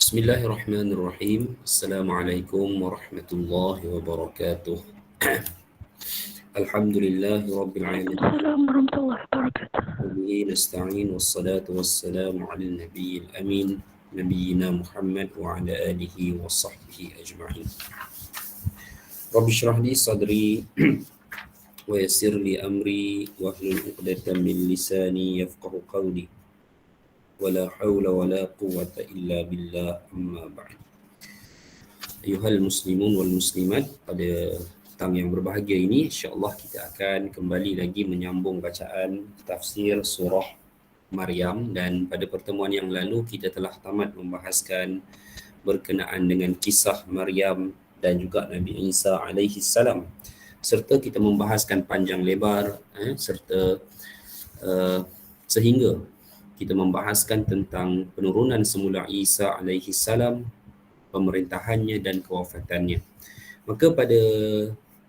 Bismillahirrahmanirrahim. Assalamualaikum warahmatullahi wabarakatuh. Alhamdulillahi rabbil alamin. Waalaikumsalam warahmatullahi wabarakatuh. Wabihi nasta'in wassalatu wassalamu ala nabiyil amin nabiyyina Muhammad wa ala alihi wa sahbihi ajma'in. Rabbi shrah li sadri wa yassir li amri wahlul 'uqdatam min lisani yafqahu qawli. Wala haula wala quwwata illa billah amma ba'd. Ayuhal muslimun wal muslimat, pada petang yang berbahagia ini insya-Allah kita akan kembali lagi menyambung bacaan tafsir surah Maryam, dan pada pertemuan yang lalu kita telah tamat membahaskan berkenaan dengan kisah Maryam dan juga Nabi Isa alaihi salam, serta kita membahaskan panjang lebar sehingga kita membahaskan tentang penurunan semula Isa alaihi salam, pemerintahannya dan kewafatannya. Maka pada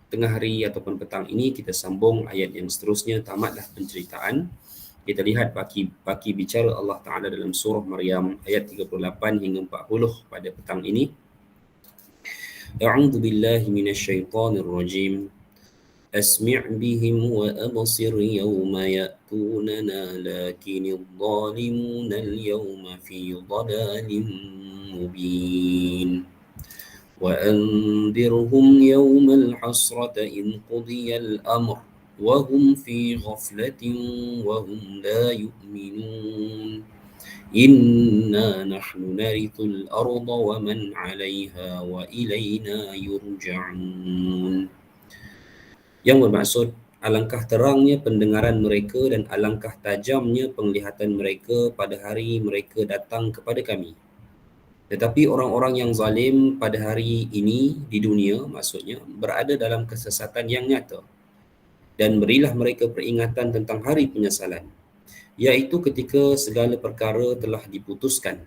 tengah hari ataupun petang ini kita sambung ayat yang seterusnya, tamatlah penceritaan. Kita lihat baki bicara Allah Ta'ala dalam surah Maryam ayat 38 hingga 40 pada petang ini. A'udzu billahi minasyaitonir rajim. أسمع بهم وأبصر يوم يأتوننا لكن الظالمون اليوم في ضلال مبين وأنذرهم يوم الحسرة إن قضي الأمر وهم في غفلة وهم لا يؤمنون إنا نحن نرث الأرض ومن عليها وإلينا يرجعون. Yang bermaksud, alangkah terangnya pendengaran mereka dan alangkah tajamnya penglihatan mereka pada hari mereka datang kepada kami. Tetapi orang-orang yang zalim pada hari ini di dunia, maksudnya, berada dalam kesesatan yang nyata. Dan berilah mereka peringatan tentang hari penyesalan, iaitu ketika segala perkara telah diputuskan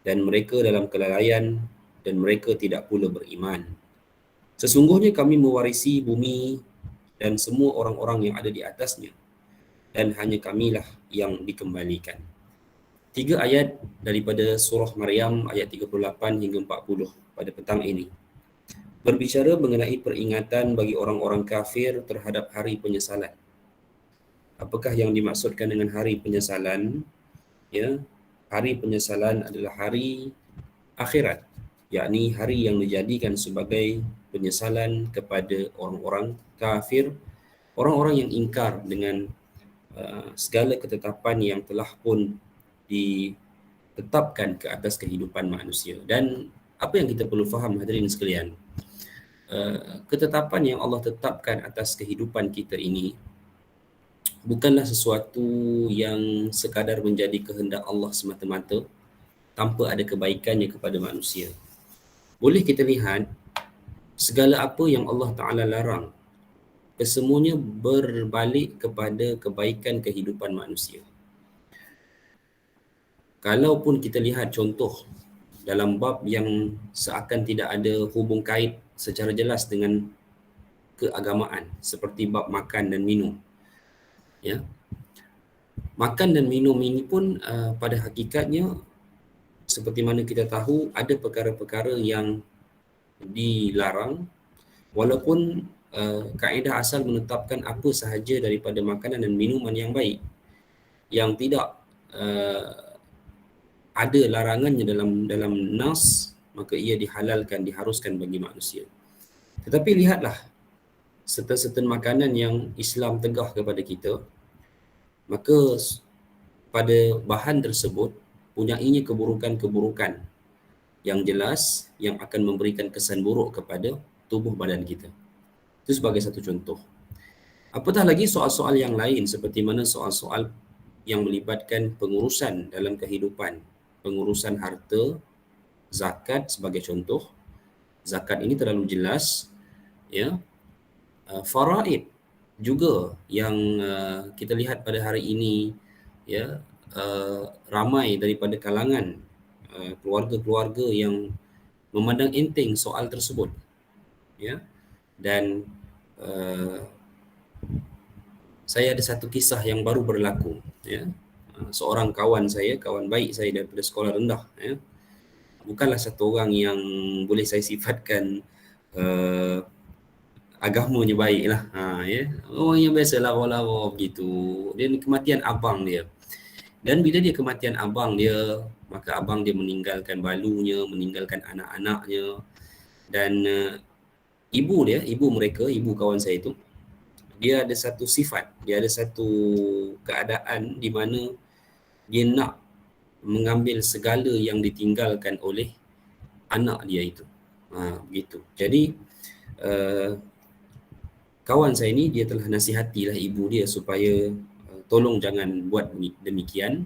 dan mereka dalam kelalaian dan mereka tidak pula beriman. Sesungguhnya kami mewarisi bumi dan semua orang-orang yang ada di atasnya, dan hanya kamilah yang dikembalikan. 3 ayat daripada surah Maryam ayat 38 hingga 40 pada petang ini berbicara mengenai peringatan bagi orang-orang kafir terhadap hari penyesalan. Apakah yang dimaksudkan dengan hari penyesalan? Ya, hari penyesalan adalah hari akhirat, yakni hari yang dijadikan sebagai penyesalan kepada orang-orang kafir, orang-orang yang ingkar dengan segala ketetapan yang telah pun ditetapkan ke atas kehidupan manusia. Dan apa yang kita perlu faham, hadirin sekalian, ketetapan yang Allah tetapkan atas kehidupan kita ini bukanlah sesuatu yang sekadar menjadi kehendak Allah semata-mata tanpa ada kebaikannya kepada manusia. Boleh kita lihat segala apa yang Allah Ta'ala larang, kesemuanya berbalik kepada kebaikan kehidupan manusia. Kalaupun kita lihat contoh dalam bab yang seakan tidak ada hubung kait secara jelas dengan keagamaan, seperti bab makan dan minum. Ya, makan dan minum ini pun pada hakikatnya, seperti mana kita tahu, ada perkara-perkara yang dilarang, walaupun kaedah asal menetapkan apa sahaja daripada makanan dan minuman yang baik, yang tidak ada larangannya dalam nas, maka ia dihalalkan, diharuskan bagi manusia. Tetapi lihatlah serta-serta makanan yang Islam tegah kepada kita, maka pada bahan tersebut punyainya keburukan-keburukan yang jelas yang akan memberikan kesan buruk kepada tubuh badan kita. Itu sebagai satu contoh. Apatah lagi soal-soal yang lain, seperti mana soal-soal yang melibatkan pengurusan dalam kehidupan, pengurusan harta, zakat sebagai contoh. Zakat ini terlalu jelas, ya. Faraid juga yang kita lihat pada hari ini, ya, ramai daripada kalangan keluarga-keluarga yang memandang enteng soal tersebut, ya. Dan saya ada satu kisah yang baru berlaku, ya. Seorang kawan saya, kawan baik saya daripada sekolah rendah, ya, bukanlah satu orang yang boleh saya sifatkan agamanya baik lah. Ya. Orang yang biasa lara-lara begitu. Dia ni kematian abang dia. Dan bila dia kematian abang dia, maka abang dia meninggalkan balunya, meninggalkan anak-anaknya. Dan ibu mereka, ibu kawan saya itu, dia ada satu sifat, dia ada satu keadaan di mana dia nak mengambil segala yang ditinggalkan oleh anak dia itu. Begitu. Jadi kawan saya ni dia telah nasihatilah ibu dia supaya tolong jangan buat demikian,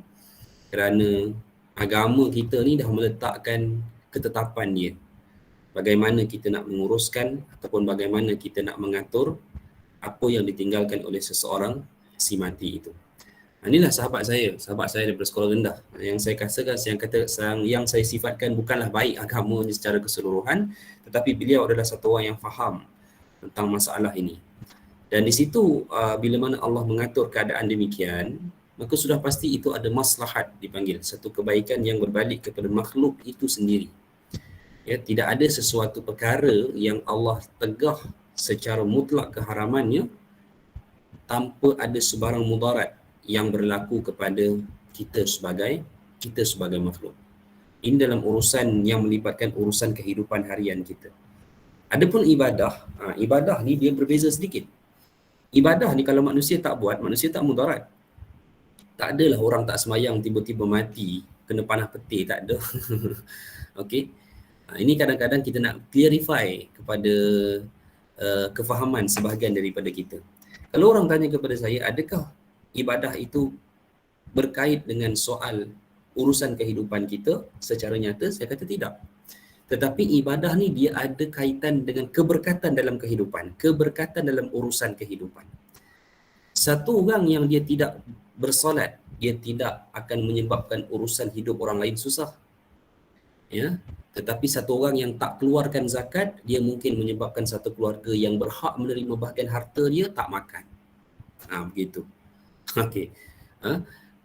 kerana agama kita ni dah meletakkan ketetapan dia. Bagaimana kita nak menguruskan ataupun bagaimana kita nak mengatur apa yang ditinggalkan oleh seseorang si mati itu. Inilah sahabat saya daripada sekolah rendah. Yang saya katakan, yang saya sifatkan bukanlah baik agamanya secara keseluruhan, tetapi beliau adalah satu orang yang faham tentang masalah ini. Dan di situ bila mana Allah mengatur keadaan demikian, maka sudah pasti itu ada maslahat dipanggil, satu kebaikan yang berbalik kepada makhluk itu sendiri. Ya, tidak ada sesuatu perkara yang Allah tegah secara mutlak keharamannya tanpa ada sebarang mudarat yang berlaku kepada kita sebagai makhluk. Ini dalam urusan yang melibatkan urusan kehidupan harian kita. Adapun ibadah, ibadah ni dia berbeza sedikit. Ibadah ni kalau manusia tak buat, manusia tak mudarat. Tak adalah orang tak semayang tiba-tiba mati, kena panah petir, tak ada. Okey. Ini kadang-kadang kita nak clarify kepada kefahaman sebahagian daripada kita. Kalau orang tanya kepada saya, adakah ibadah itu berkait dengan soal urusan kehidupan kita secara nyata? Saya kata tidak. Tetapi ibadah ni dia ada kaitan dengan keberkatan dalam kehidupan, keberkatan dalam urusan kehidupan. Satu orang yang dia tidak bersolat, dia tidak akan menyebabkan urusan hidup orang lain susah. Ya, tetapi satu orang yang tak keluarkan zakat, dia mungkin menyebabkan satu keluarga yang berhak menerima bahagian harta dia tak makan. Begitu. Okey.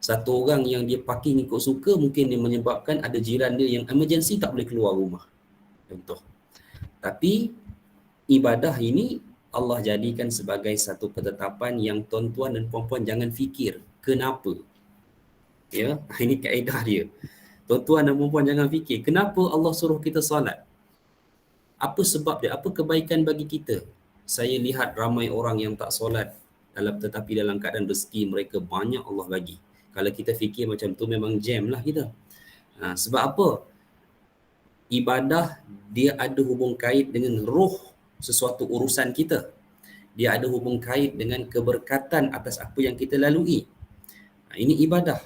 Satu orang yang dia parking ikut suka, mungkin dia menyebabkan ada jiran dia yang emergency tak boleh keluar rumah. Contoh. Tapi ibadah ini Allah jadikan sebagai satu ketetapan yang tuan-tuan dan puan-puan jangan fikir kenapa. Ya, ini kaedah dia. Tuan-tuan dan puan-puan jangan fikir kenapa Allah suruh kita solat. Apa sebab dia? Apa kebaikan bagi kita? Saya lihat ramai orang yang tak solat tetapi dalam keadaan rezeki mereka banyak Allah bagi. Kalau kita fikir macam tu memang jam lah kita. Sebab apa? Ibadah dia ada hubung kait dengan roh sesuatu urusan kita. Dia ada hubung kait dengan keberkatan atas apa yang kita lalui. Ini ibadah.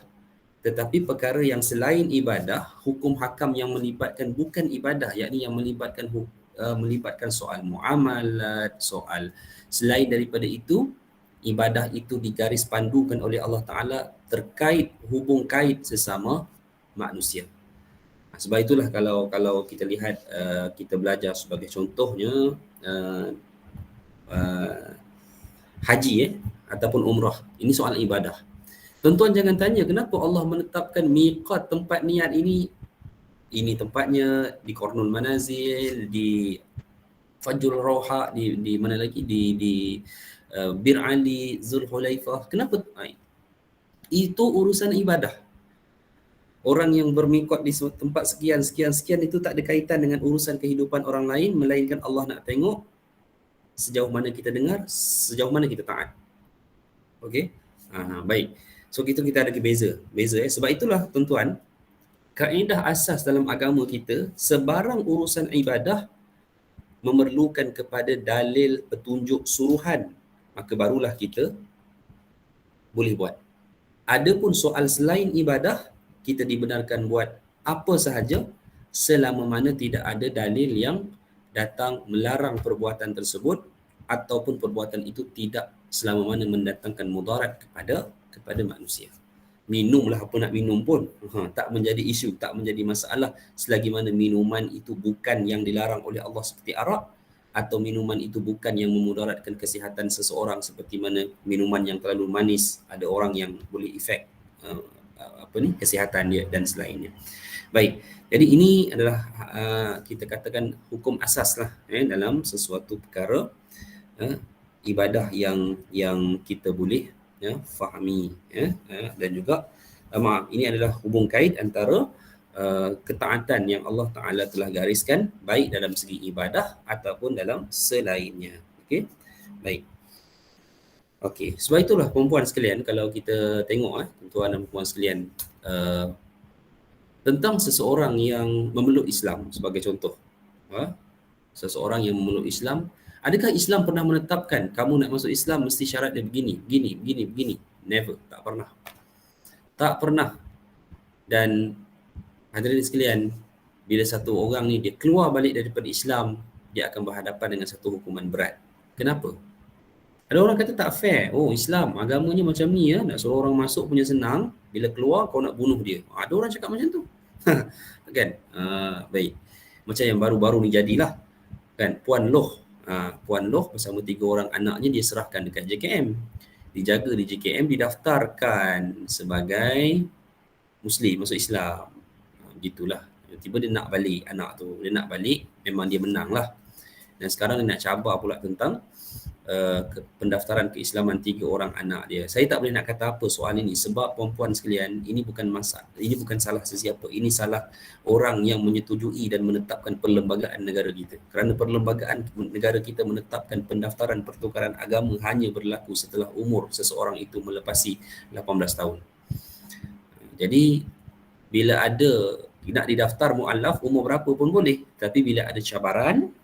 Tetapi perkara yang selain ibadah, hukum hakam yang melibatkan bukan ibadah, yakni yang melibatkan soal muamalat, soal selain daripada itu, ibadah itu digaris pandukan oleh Allah Ta'ala terkait hubung kait sesama manusia. Sebab itulah kalau kita lihat, kita belajar sebagai contohnya haji ataupun umrah, ini soal ibadah. Tuan-tuan jangan tanya kenapa Allah menetapkan miqat tempat niat ini tempatnya di Qarnul Manazil, di Fajrul Rawha, di mana lagi, di Bir Ali, Zulhulaifah. Kenapa? Itu urusan ibadah. Orang yang bermiqat di tempat sekian itu tak ada kaitan dengan urusan kehidupan orang lain, melainkan Allah nak tengok sejauh mana kita dengar, sejauh mana kita taat. Okey? Baik. So kita ada beza. Sebab itulah tuan-tuan, kaedah asas dalam agama kita, sebarang urusan ibadah memerlukan kepada dalil petunjuk suruhan, maka barulah kita boleh buat. Adapun soal selain ibadah, kita dibenarkan buat apa sahaja selama mana tidak ada dalil yang datang melarang perbuatan tersebut ataupun perbuatan itu tidak selama mana mendatangkan mudarat kepada manusia. Minumlah apa nak minum pun tak menjadi isu, tak menjadi masalah selagi mana minuman itu bukan yang dilarang oleh Allah seperti arak, atau minuman itu bukan yang memudaratkan kesihatan seseorang seperti mana minuman yang terlalu manis, ada orang yang boleh efek kesihatan dia dan selainnya. Baik. Jadi ini adalah kita katakan hukum asas lah dalam sesuatu perkara ibadah yang kita boleh fahami dan juga maaf, ini adalah hubung kait antara ketaatan yang Allah Ta'ala telah gariskan baik dalam segi ibadah ataupun dalam selainnya. Okey. Baik. Okey, sebab itulah perempuan sekalian, kalau kita tengok tuan dan perempuan sekalian, tentang seseorang yang memeluk Islam sebagai contoh. Seseorang yang memeluk Islam, adakah Islam pernah menetapkan kamu nak masuk Islam mesti syarat dia begini? Never, tak pernah. Tak pernah. Dan hadirin sekalian, bila satu orang ni dia keluar balik daripada Islam, dia akan berhadapan dengan satu hukuman berat. Kenapa? Ada orang kata tak fair. Oh, Islam agamanya macam ni nak suruh orang masuk punya senang, bila keluar kau nak bunuh dia. Ada orang cakap macam tu. Kan? Baik. Macam yang baru-baru ni jadilah. Kan? Puan Loh bersama 3 orang anaknya dia serahkan dekat JKM. Dijaga di JKM, didaftarkan sebagai Muslim, masuk Islam. Gitulah. Tiba dia nak balik anak tu. Dia nak balik, memang dia menang lah. Dan sekarang dia nak cabar pula tentang pendaftaran keislaman 3 orang anak dia. Saya tak boleh nak kata apa soal ini sebab perempuan sekalian, ini bukan masalah, ini bukan salah sesiapa, ini salah orang yang menyetujui dan menetapkan perlembagaan negara kita. Kerana perlembagaan negara kita menetapkan pendaftaran pertukaran agama hanya berlaku setelah umur seseorang itu melepasi 18 tahun. Jadi bila ada nak didaftar mu'allaf umur berapa pun boleh, tapi bila ada cabaran,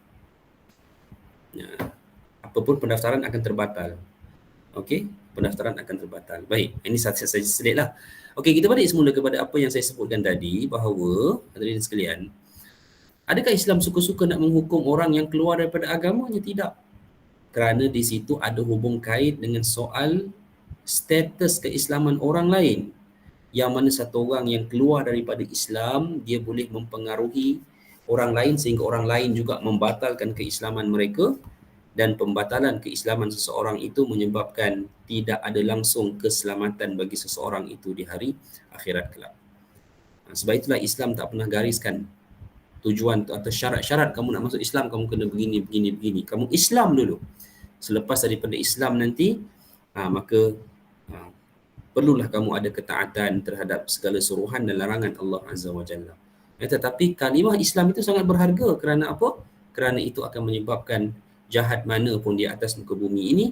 apapun pendaftaran akan terbatal. Okey, pendaftaran akan terbatal. Baik, ini saya sedikit lah. Okey, kita balik semula kepada apa yang saya sebutkan tadi, bahawa hadirin sekalian, adakah Islam suka-suka nak menghukum orang yang keluar daripada agamanya? Tidak. Kerana di situ ada hubung kait dengan soal status keislaman orang lain. Yang mana satu orang yang keluar daripada Islam, dia boleh mempengaruhi orang lain sehingga orang lain juga membatalkan keislaman mereka, dan pembatalan keislaman seseorang itu menyebabkan tidak ada langsung keselamatan bagi seseorang itu di hari akhirat kelak. Sebab itulah Islam tak pernah gariskan tujuan atau syarat-syarat kamu nak masuk Islam, kamu kena begini. Kamu Islam dulu. Selepas daripada Islam nanti, maka perlulah kamu ada ketaatan terhadap segala suruhan dan larangan Allah Azza wa Jalla. Tetapi kalimah Islam itu sangat berharga. Kerana apa? Kerana itu akan menyebabkan jahat mana pun di atas muka bumi ini,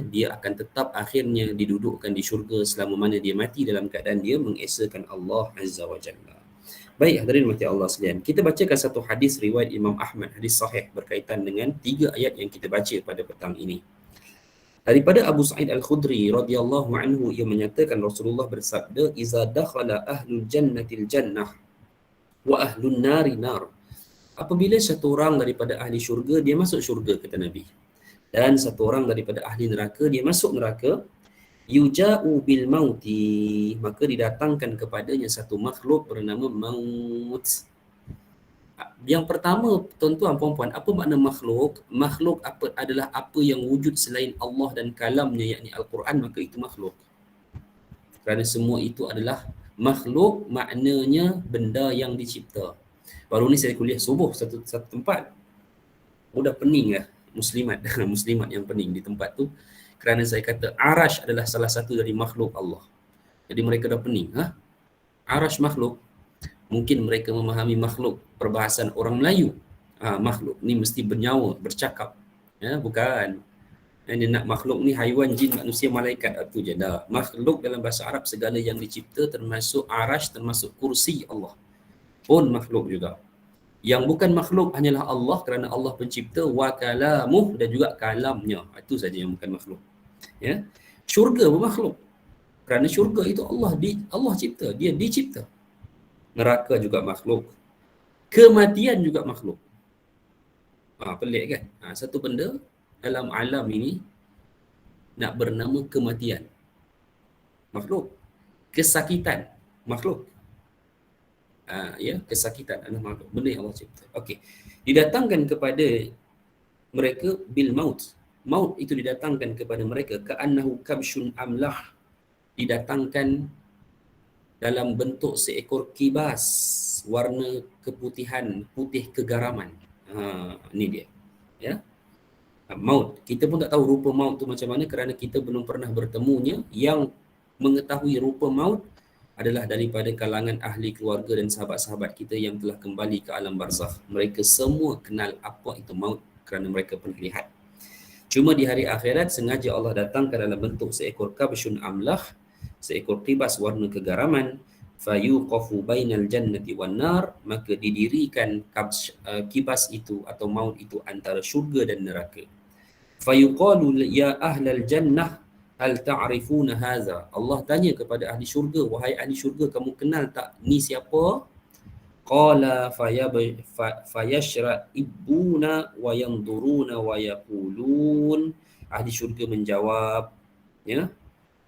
dia akan tetap akhirnya didudukkan di syurga selama mana dia mati dalam keadaan dia mengesakan Allah Azza wa Jalla. Baik, hadirin mati Allah sekalian, kita bacakan satu hadis riwayat Imam Ahmad, hadis sahih berkaitan dengan 3 ayat yang kita baca pada petang ini. Daripada Abu Sa'id Al-Khudri radhiyallahu anhu, ia menyatakan Rasulullah bersabda, "Iza dakhala ahlul jannatil jannah wa ahlun nari nar." Apabila satu orang daripada ahli syurga, dia masuk syurga, kata Nabi. Dan satu orang daripada ahli neraka, dia masuk neraka. Yuja'u bil mauti, maka didatangkan kepadanya satu makhluk bernama maut. Yang pertama, tuan-tuan puan-puan, apa makna makhluk? Makhluk adalah apa yang wujud selain Allah dan kalamnya, yakni Al-Quran, maka itu makhluk. Kerana semua itu adalah makhluk, maknanya benda yang dicipta. Baru ni saya kuliah subuh satu tempat, udah pening lah muslimat yang pening di tempat tu, kerana saya kata arash adalah salah satu dari makhluk Allah. Jadi mereka dah pening. Arash makhluk. Mungkin mereka memahami makhluk perbahasan orang Melayu. Makhluk ni mesti bernyawa, bercakap. Bukan. Dia nak makhluk ni haiwan, jin, manusia, malaikat, itu je dah. Makhluk dalam bahasa Arab segala yang dicipta, termasuk arash, termasuk kursi Allah pun makhluk juga. Yang bukan makhluk hanyalah Allah, kerana Allah pencipta, wa kalamuh, dan juga kalamnya. Itu saja yang bukan makhluk. Syurga pun makhluk. Kerana syurga itu Allah cipta, dia dicipta. Neraka juga makhluk. Kematian juga makhluk. Pelik kan? Satu benda dalam alam ini nak bernama kematian. Makhluk. Kesakitan. Makhluk. Kesakitan adalah makhluk, benda yang Allah cipta. Okey, didatangkan kepada mereka bil maut. Maut itu didatangkan kepada mereka ka'annahu kabsyun amlah. Didatangkan dalam bentuk seekor kibas warna keputihan, putih kegaraman. Ini dia. Ya. Maut. Kita pun tak tahu rupa maut tu macam mana kerana kita belum pernah bertemunya. Yang mengetahui rupa maut adalah daripada kalangan ahli keluarga dan sahabat-sahabat kita yang telah kembali ke alam barzakh. Mereka semua kenal apa itu maut kerana mereka pernah lihat. Cuma di hari akhirat sengaja Allah datangkan dalam bentuk seekor kabsyun amlah, seekor kibas warna kegaraman, fayuqafu bainal jannati wan nar, maka didirikan kibas itu atau maut itu antara syurga dan neraka. Fayuqalu ya ahlal jannah hal ta'rifuna hadza. Allah tanya kepada ahli syurga, wahai ahli syurga, kamu kenal tak ni siapa? Qala fayashra'ibuna wa yanzuruna wa yaqulun. Ahli syurga menjawab, ya.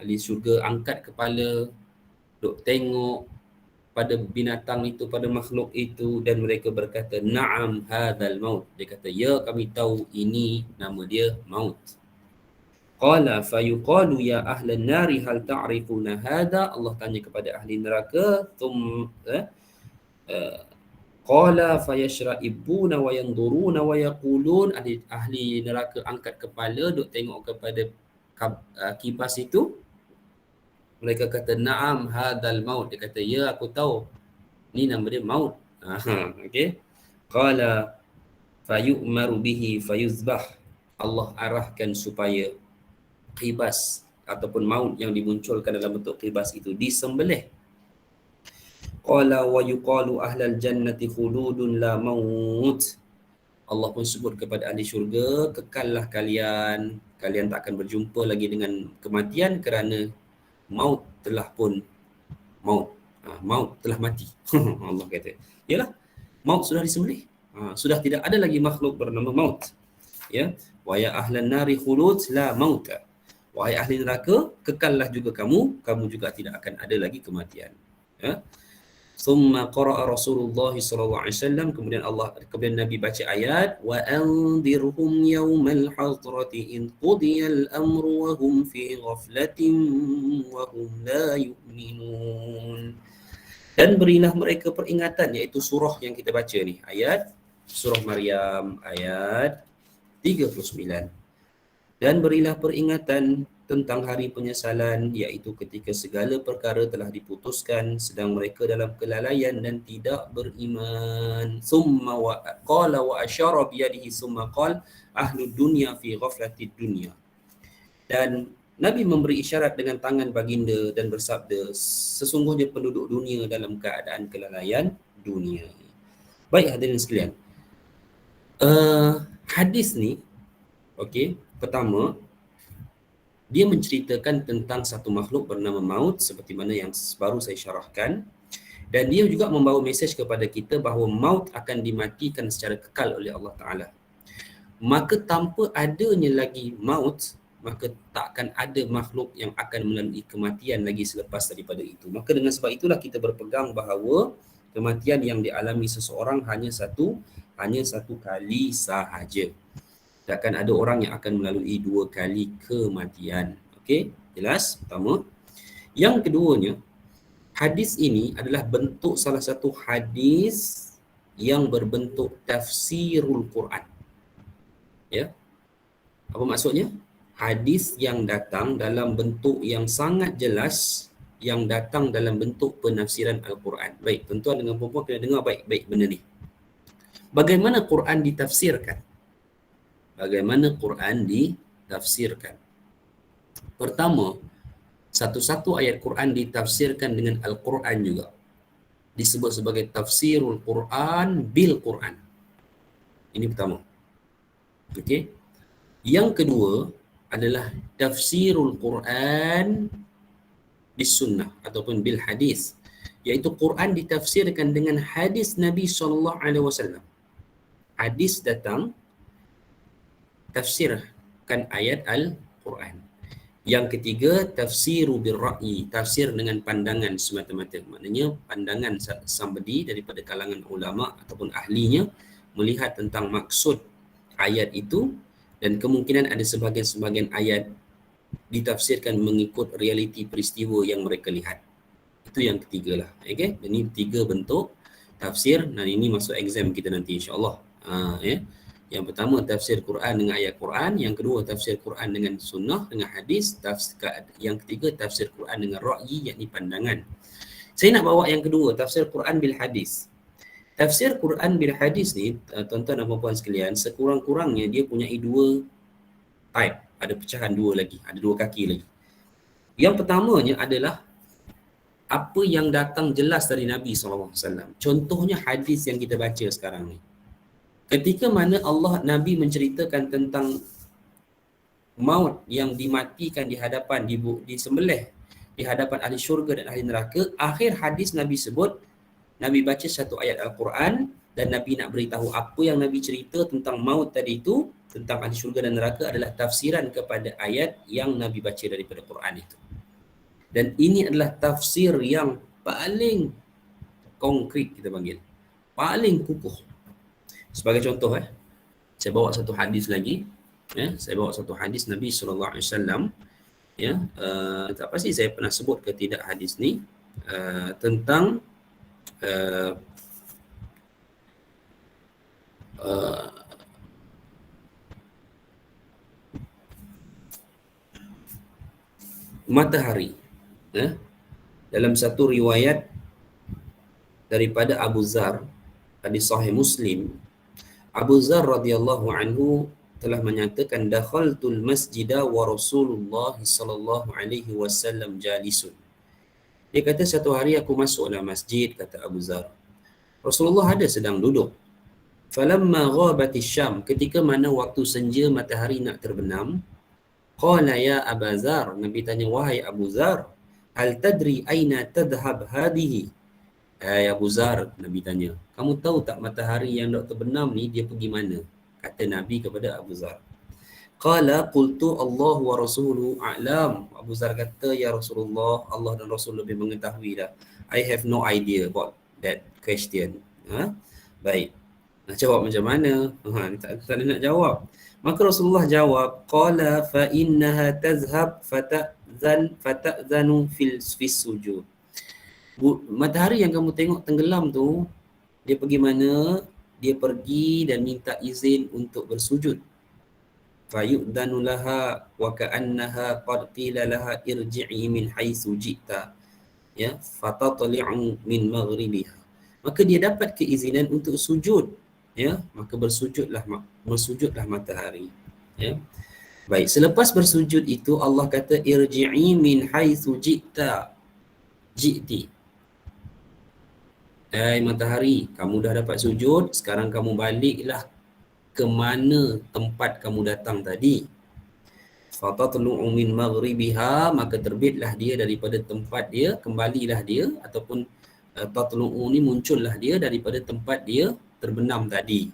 Ahli syurga angkat kepala, duk tengok pada binatang itu, pada makhluk itu, dan mereka berkata, na'am hadzal maut. Dia kata, ya kami tahu ini nama dia maut. Qala fayuqalu ya ahlan nari hal ta'rifuna hadha. Allah tanya kepada ahli neraka, qala fayashra'ibuna wa yanzuruna wa yaqulun. Ahli neraka angkat kepala, duk tengok kepada kibas itu. Mereka kata, na'am hadzal maut. Dia kata, ya aku tahu ni nama dia maut. Okey. Qala fayu'maru bihi fayuzbah. Allah arahkan supaya kibas ataupun maut yang dimunculkan dalam bentuk kibas itu disembelih. Qala wa yuqalu ahlal jannati khuludun la maut. Allah pun sebut kepada ahli syurga, kekallah kalian tak akan berjumpa lagi dengan kematian kerana maut telah pun maut. Maut telah mati. Allah kata. Yalah, maut sudah disembelih. Sudah tidak ada lagi makhluk bernama maut. Ya, wa ya ahlan nari khulud la mauta. Wahai ahli neraka, kekallah juga kamu juga tidak akan ada lagi kematian. Ya. Summa qara'a Rasulullah sallallahu alaihi wasallam, kemudian Nabi baca ayat wa anzirhum yaumal hadrati in qudiyal amru wa hum fi ghaflatin wa hum la yu'minun. Dan berilah mereka peringatan, iaitu surah yang kita baca ni, ayat surah Maryam ayat 39. Dan berilah peringatan tentang hari penyesalan, iaitu ketika segala perkara telah diputuskan sedang mereka dalam kelalaian dan tidak beriman. Summa wa qala wa asyara bi yadihi summa qala ahlud dunya fi ghaflatid dunya. Dan Nabi memberi isyarat dengan tangan baginda dan bersabda, sesungguhnya penduduk dunia dalam keadaan kelalaian dunia. Baik hadirin sekalian, hadis ni, okey, pertama dia menceritakan tentang satu makhluk bernama maut seperti mana yang baru saya syarahkan, dan dia juga membawa mesej kepada kita bahawa maut akan dimatikan secara kekal oleh Allah Ta'ala. Maka tanpa adanya lagi maut, maka tak akan ada makhluk yang akan melalui kematian lagi selepas daripada itu. Maka dengan sebab itulah kita berpegang bahawa kematian yang dialami seseorang hanya satu kali sahaja. Takkan ada orang yang akan melalui 2 kali kematian. Okey, jelas? Pertama. Yang keduanya, hadis ini adalah bentuk salah satu hadis yang berbentuk tafsirul Quran. Ya. Apa maksudnya? Hadis yang datang dalam bentuk yang sangat jelas, yang datang dalam bentuk penafsiran Al-Quran. Baik, tuan-tuan dengan puan-puan kena dengar baik-baik benda ni. Bagaimana Quran ditafsirkan? Bagaimana Quran ditafsirkan? Pertama, satu-satu ayat Quran ditafsirkan dengan Al-Quran juga. Disebut sebagai tafsirul Quran bil Quran. Ini pertama. Okey. Yang kedua adalah tafsirul Quran bis sunnah ataupun bil hadis, iaitu Quran ditafsirkan dengan hadis Nabi SAW. Hadis datang tafsirkan ayat Al-Quran. Yang ketiga, tafsiru birra'yi, tafsir dengan pandangan semata-mata. Maknanya pandangan somebody daripada kalangan ulama ataupun ahlinya melihat tentang maksud ayat itu, dan kemungkinan ada sebahagian-sebahagian ayat ditafsirkan mengikut realiti peristiwa yang mereka lihat. Itu yang ketiga lah. Okay? Ini 3 bentuk tafsir dan ini masuk exam kita nanti insyaAllah. Ya. Yang pertama tafsir Quran dengan ayat Quran, yang kedua tafsir Quran dengan sunnah, dengan hadis, yang ketiga tafsir Quran dengan ra'yi, yakni pandangan. Saya nak bawa yang kedua, tafsir Quran bil hadis. Tafsir Quran bil hadis ni, tuan-tuan dan puan-puan sekalian, sekurang-kurangnya dia punya 2 type, ada pecahan 2 lagi, ada 2 kaki lagi. Yang pertamanya adalah apa yang datang jelas dari Nabi SAW. Contohnya hadis yang kita baca sekarang ni. Ketika mana Allah Nabi menceritakan tentang maut yang dimatikan di hadapan, disembelih di hadapan ahli syurga dan ahli neraka, akhir hadis Nabi sebut, Nabi baca satu ayat Al-Quran dan Nabi nak beritahu apa yang Nabi cerita tentang maut tadi itu, tentang ahli syurga dan neraka adalah tafsiran kepada ayat yang Nabi baca daripada Quran itu. Dan ini adalah tafsir yang paling konkret kita panggil, paling kukuh. Sebagai contoh, saya bawa satu hadis lagi. Saya bawa satu hadis Nabi SAW. Tak pasti saya pernah sebut ke tidak hadis ni, tentang matahari. Dalam satu riwayat daripada Abu Zar, hadis Sahih Muslim, Abu Zar radhiyallahu anhu telah menyatakan, dakhaltul masjida wa Rasulullah sallallahu alaihi wasallam jalisun. Dia kata, satu hari aku masuk dalam masjid, kata Abu Zar. Rasulullah ada sedang duduk. Falamma ghabatis syam, ketika mana waktu senja matahari nak terbenam, qala ya Abu Zar, Nabi tanya, wahai Abu Zar, hal tadri aina tadhhab hadhihi? Abu Zar, Nabi tanya, kamu tahu tak matahari yang nak terbenam ni dia pergi mana? Kata Nabi kepada Abu Zar. Qala qultu Allah wa rasuluhu a'lam. Abu Zar kata, ya Rasulullah, Allah dan Rasul lebih mengetahui dah. I have no idea about that question. Baik. Nak jawab macam mana? Tak ada nak jawab. Maka Rasulullah jawab, qala fa innaha tazhab fata'zanu fis sujud. Matahari yang kamu tengok tenggelam tu, dia pergi mana? Dia pergi dan minta izin untuk bersujud. Fayu'danu laha wa ka'annaha qad qila laha irji'i min haitsu ji'ta. Fatatli'u min maghribiha. Maka dia dapat keizinan untuk sujud. Maka bersujudlah matahari. Baik, selepas bersujud itu Allah kata, irji'i min haitsu ji'ti. Matahari, kamu dah dapat sujud, sekarang kamu baliklah ke mana tempat kamu datang tadi. Fatatlu'u min maghribiha, maka terbitlah dia daripada tempat dia, kembalilah dia, ataupun tatlu'u ni muncullah dia daripada tempat dia terbenam tadi.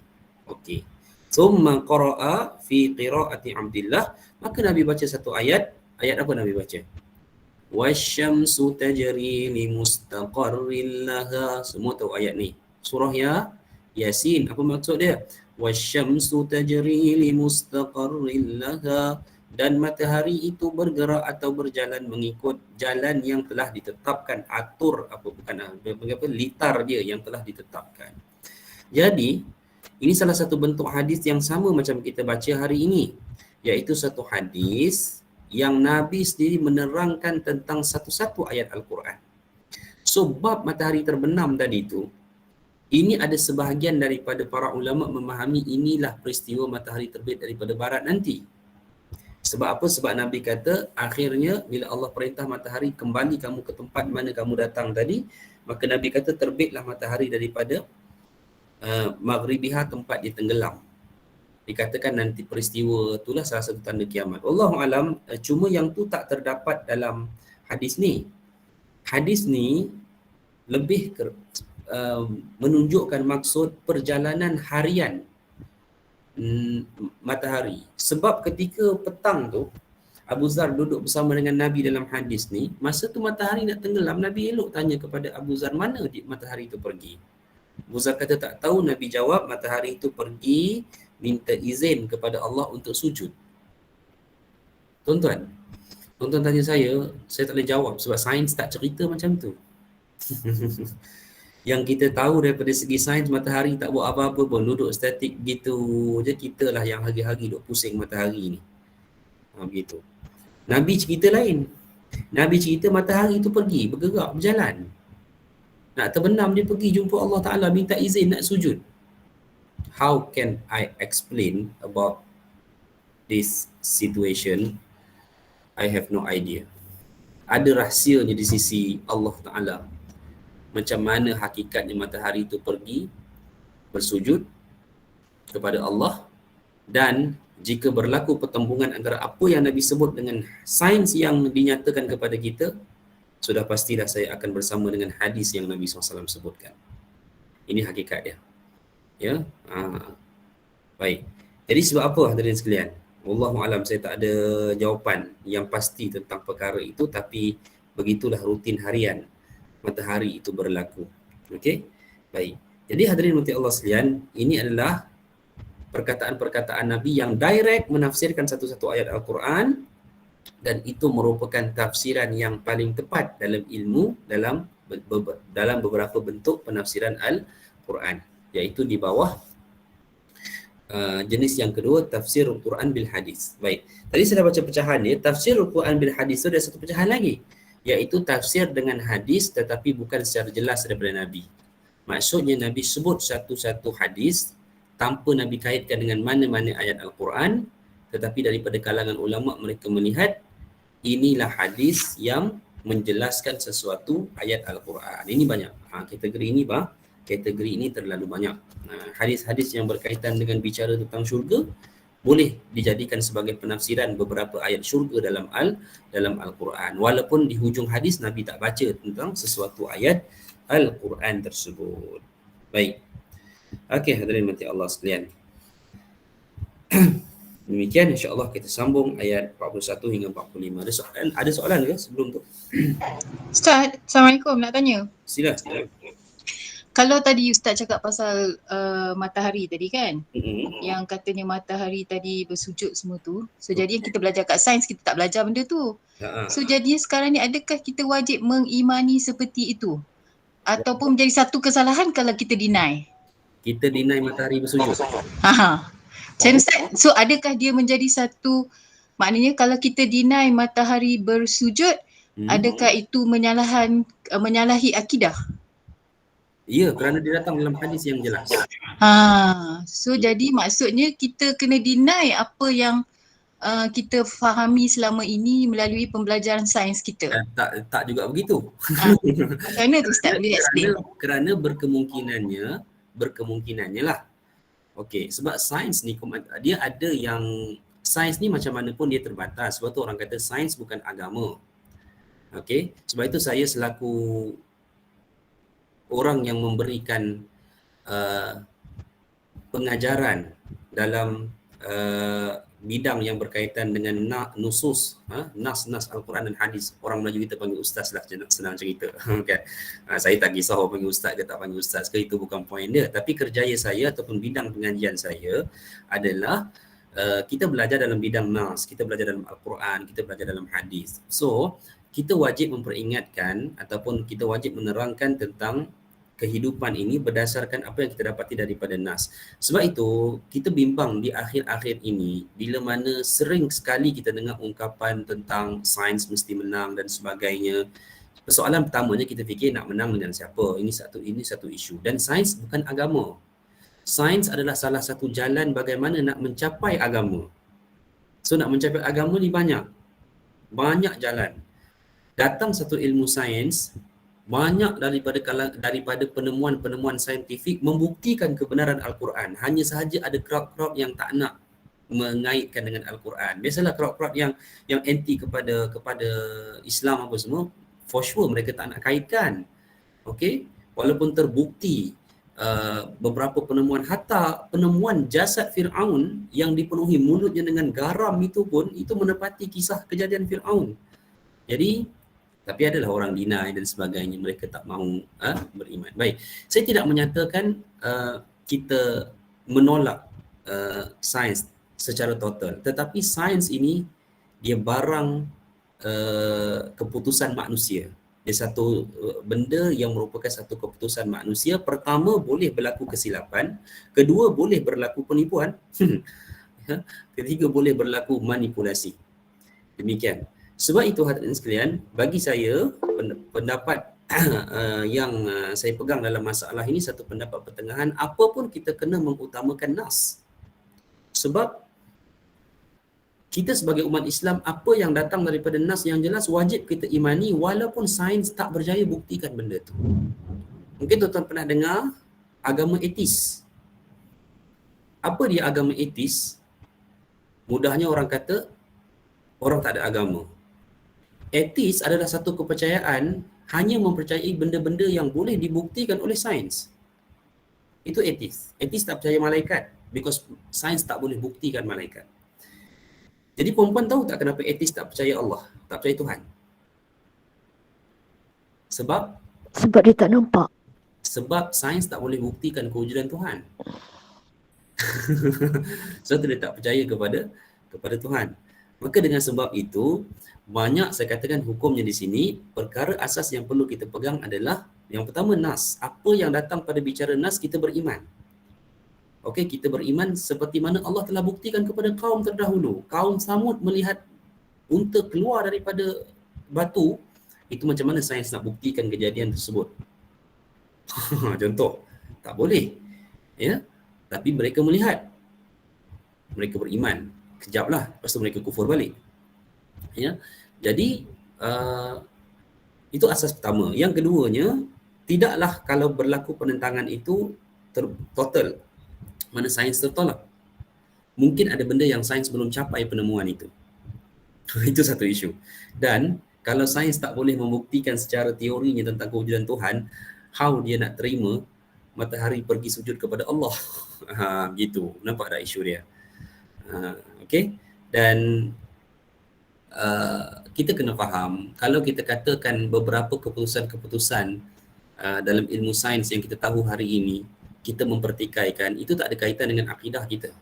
Okey. Summa qara'a fi qira'ati Abdillah, maka Nabi baca satu ayat. Ayat apa Nabi baca? Wasyamsu tajri li mustaqarrin laha. Semua tahu ayat ni. Surah Yasin. Apa maksud dia? Wasyamsu tajri li mustaqarrin laha. Dan matahari itu bergerak atau berjalan mengikut jalan yang telah ditetapkan. Atur litar dia yang telah ditetapkan. Jadi, ini salah satu bentuk hadis yang sama macam kita baca hari ini. Iaitu satu hadis yang Nabi sendiri menerangkan tentang satu-satu ayat Al-Quran. So, bab matahari terbenam tadi itu, ini ada sebahagian daripada para ulama memahami inilah peristiwa matahari terbit daripada barat nanti. Sebab apa? Sebab Nabi kata, akhirnya bila Allah perintah matahari, kembali kamu ke tempat mana kamu datang tadi, maka Nabi kata terbitlah matahari daripada maghribiha, tempat dia tenggelam. Dikatakan nanti peristiwa itulah salah satu tanda kiamat. Wallahu alam, cuma yang tu tak terdapat dalam hadis ni. Hadis ni lebih menunjukkan maksud perjalanan harian matahari. Sebab ketika petang tu, Abu Zar duduk bersama dengan Nabi dalam hadis ni, masa tu matahari nak tenggelam, Nabi elok tanya kepada Abu Zar, mana matahari tu pergi? Abu Zar kata tak tahu. Nabi jawab, matahari itu pergi minta izin kepada Allah untuk sujud. Tuan-tuan tanya saya tak boleh jawab sebab sains tak cerita macam tu. Yang kita tahu daripada segi sains, matahari tak buat apa-apa pun, duduk statik gitu je. Kita lah yang hari-hari duk pusing matahari ni. Begitu. Nabi cerita lain. Nabi cerita matahari tu pergi, bergerak, berjalan. Nak terbenam dia pergi jumpa Allah Ta'ala, minta izin nak sujud. How can I explain about this situation? I have no idea. Ada rahsianya di sisi Allah Ta'ala. Macam mana hakikatnya matahari itu pergi bersujud kepada Allah, dan jika berlaku pertembungan antara apa yang Nabi sebut dengan sains yang dinyatakan kepada kita, sudah pastilah saya akan bersama dengan hadis yang Nabi SAW sebutkan. Ini hakikat dia. Ya. Baik. Jadi sebab apa hadirin sekalian? Wallahualam, saya tak ada jawapan yang pasti tentang perkara itu, tapi begitulah rutin harian matahari itu berlaku. Okey? Baik. Jadi hadirin mati Allah sekalian, ini adalah perkataan-perkataan Nabi yang direct menafsirkan satu-satu ayat Al-Quran, dan itu merupakan tafsiran yang paling tepat dalam ilmu, dalam beberapa bentuk penafsiran Al-Quran, iaitu di bawah jenis yang kedua, tafsir Al-Quran bil hadis. Baik. Tadi saya dah baca pecahan ni, tafsir Al-Quran bil hadis tu ada satu pecahan lagi, iaitu tafsir dengan hadis tetapi bukan secara jelas daripada Nabi. Maksudnya Nabi sebut satu-satu hadis tanpa Nabi kaitkan dengan mana-mana ayat Al-Quran, tetapi daripada kalangan ulama mereka melihat inilah hadis yang menjelaskan sesuatu ayat Al-Quran. Ini banyak. Kategori ini terlalu banyak. Hadis-hadis yang berkaitan dengan bicara tentang syurga boleh dijadikan sebagai penafsiran beberapa ayat syurga dalam Al-Quran. Walaupun di hujung hadis Nabi tak baca tentang sesuatu ayat Al-Quran tersebut. Baik. Okey, hadirin mati Allah sekalian. Demikian, insya-Allah kita sambung ayat 41 hingga 45. Ada soalan ke sebelum tu? Ustaz, Assalamualaikum, nak tanya. Sila. Kalau tadi Ustaz cakap pasal matahari tadi kan, yang katanya matahari tadi bersujud semua tu, so jadi yang kita belajar kat sains kita tak belajar benda tu. So jadi sekarang ni adakah kita wajib mengimani seperti itu? Ataupun menjadi satu kesalahan kalau kita deny? Kita deny matahari bersujud. Macam Ustaz, so adakah dia menjadi satu, maknanya kalau kita deny matahari bersujud, adakah itu menyalahi akidah? Ya, kerana dia datang dalam hadis yang jelas. So jadi maksudnya kita kena deny apa yang kita fahami selama ini melalui pembelajaran sains kita. Tak juga begitu. Kerana tu Ustaz boleh explain. Kerana berkemungkinannya lah. Okey, sebab sains ni dia ada yang, sains ni macam mana pun dia terbatas. Sebab tu orang kata sains bukan agama. Okey, sebab itu saya selaku orang yang memberikan pengajaran dalam bidang yang berkaitan dengan nusus, nas Al-Quran dan hadis. Orang Melayu kita panggil ustaz lah, senang cerita. Okay. Saya tak kisah orang panggil ustaz ke tak panggil ustaz ke, itu bukan poin dia. Tapi kerjaya saya ataupun bidang pengajian saya adalah kita belajar dalam bidang nas, kita belajar dalam Al-Quran, kita belajar dalam hadis. So, kita wajib memperingatkan ataupun kita wajib menerangkan tentang kehidupan ini berdasarkan apa yang kita dapati daripada nas. Sebab itu, kita bimbang di akhir-akhir ini bila mana sering sekali kita dengar ungkapan tentang sains mesti menang dan sebagainya. Persoalan pertamanya kita fikir nak menang dengan siapa? Ini satu isu. Dan sains bukan agama. Sains adalah salah satu jalan bagaimana nak mencapai agama. So nak mencapai agama ni banyak jalan. Datang satu ilmu sains, banyak daripada penemuan-penemuan saintifik membuktikan kebenaran Al-Quran. Hanya sahaja ada crowd-crowd yang tak nak mengaitkan dengan Al-Quran. Biasalah crowd-crowd yang anti kepada Islam apa semua, for sure mereka tak nak kaitkan. Okey, walaupun terbukti beberapa penemuan, hatta penemuan jasad Fir'aun yang dipenuhi mulutnya dengan garam itu pun, itu menepati kisah kejadian Fir'aun. Jadi tapi adalah orang deny dan sebagainya, mereka tak mahu beriman. Baik, saya tidak menyatakan kita menolak sains secara total, tetapi sains ini dia barang keputusan manusia. Dia satu benda yang merupakan satu keputusan manusia. Pertama, boleh berlaku kesilapan. Kedua, boleh berlaku penipuan. Ketiga, boleh berlaku manipulasi. Demikian. Sebab itu hadirin sekalian, bagi saya pendapat yang saya pegang dalam masalah ini satu pendapat pertengahan. Apa pun kita kena mengutamakan nas. Sebab kita sebagai umat Islam, apa yang datang daripada nas yang jelas wajib kita imani walaupun sains tak berjaya buktikan benda tu. Mungkin tuan-tuan pernah dengar agama etis. Apa dia agama etis? Mudahnya orang kata orang tak ada agama. Etis adalah satu kepercayaan hanya mempercayai benda-benda yang boleh dibuktikan oleh sains. Itu etis. Etis tak percaya malaikat because sains tak boleh buktikan malaikat. Jadi perempuan tahu tak kenapa etis tak percaya Allah, tak percaya Tuhan? Sebab dia tak nampak. Sebab sains tak boleh buktikan kewujudan Tuhan. So dia tak percaya kepada Tuhan. Maka dengan sebab itu, banyak saya katakan hukumnya di sini, perkara asas yang perlu kita pegang adalah yang pertama nas. Apa yang datang pada bicara nas, kita beriman. Okey, kita beriman seperti mana Allah telah buktikan kepada kaum terdahulu. Kaum Samud melihat unta keluar daripada batu, itu macam mana sains nak buktikan kejadian tersebut? Contoh, tak boleh. Ya, tapi mereka melihat. Mereka beriman. Kejaplah, lepas tu mereka kufur balik. Ya. Jadi itu asas pertama. Yang keduanya, tidaklah kalau berlaku penentangan itu total. Mana sains tertolak. Mungkin ada benda yang sains belum capai penemuan itu. Itu satu isu. Dan kalau sains tak boleh membuktikan secara teorinya tentang kewujudan Tuhan, how dia nak terima matahari pergi sujud kepada Allah? Gitu. Nampak tak isu dia? Okay. Dan kita kena faham, kalau kita katakan beberapa keputusan-keputusan dalam ilmu sains yang kita tahu hari ini, kita mempertikaikan, itu tak ada kaitan dengan akidah kita.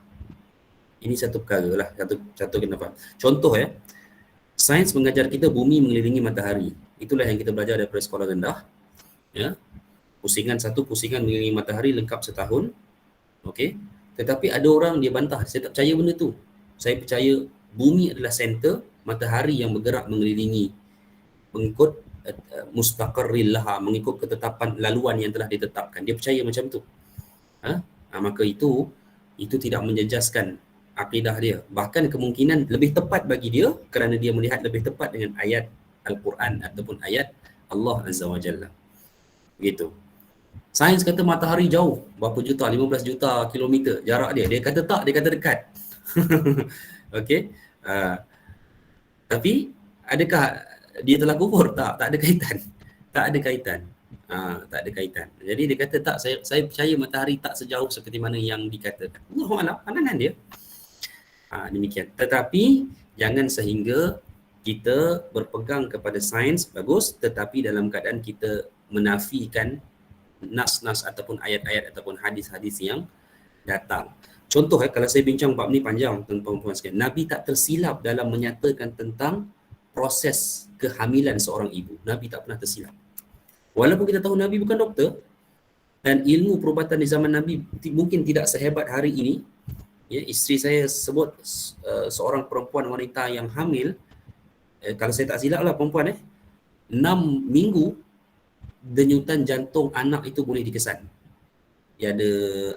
Ini satu perkara lah, satu kena faham. Contoh sains mengajar kita bumi mengelilingi matahari. Itulah yang kita belajar daripada sekolah rendah. Ya. Pusingan mengelilingi matahari lengkap setahun. Okey. Tetapi ada orang dia bantah, saya tak percaya benda tu. Saya percaya bumi adalah center, matahari yang bergerak mengelilingi mengikut mustaqarril laha, mengikut ketetapan laluan yang telah ditetapkan. Dia percaya macam tu. Maka itu tidak menjejaskan akidah dia. Bahkan kemungkinan lebih tepat bagi dia kerana dia melihat lebih tepat dengan ayat Al-Quran ataupun ayat Allah Azza wa Jalla. Begitu. Sains kata matahari jauh, berapa juta, 15 juta kilometer jarak dia. Dia kata tak, dia kata dekat. Okey. Tapi adakah dia telah kufur? Tak ada kaitan. Tak ada kaitan. Tak ada kaitan. Jadi dia kata tak, saya percaya matahari tak sejauh seperti mana yang dikatakan. Allahu'alam, pandangan dia. Demikian. Tetapi jangan sehingga kita berpegang kepada sains, bagus, tetapi dalam keadaan kita menafikan nas-nas ataupun ayat-ayat ataupun hadis-hadis yang datang. Contoh kalau saya bincang bab ni panjang tuan-tuan sekalian. Nabi tak tersilap dalam menyatakan tentang proses kehamilan seorang ibu. Nabi tak pernah tersilap. Walaupun kita tahu Nabi bukan doktor dan ilmu perubatan di zaman Nabi mungkin tidak sehebat hari ini. Ya, isteri saya sebut seorang perempuan wanita yang hamil, kalau saya tak silap lah perempuan 6 minggu denyutan jantung anak itu boleh dikesan. Dia ada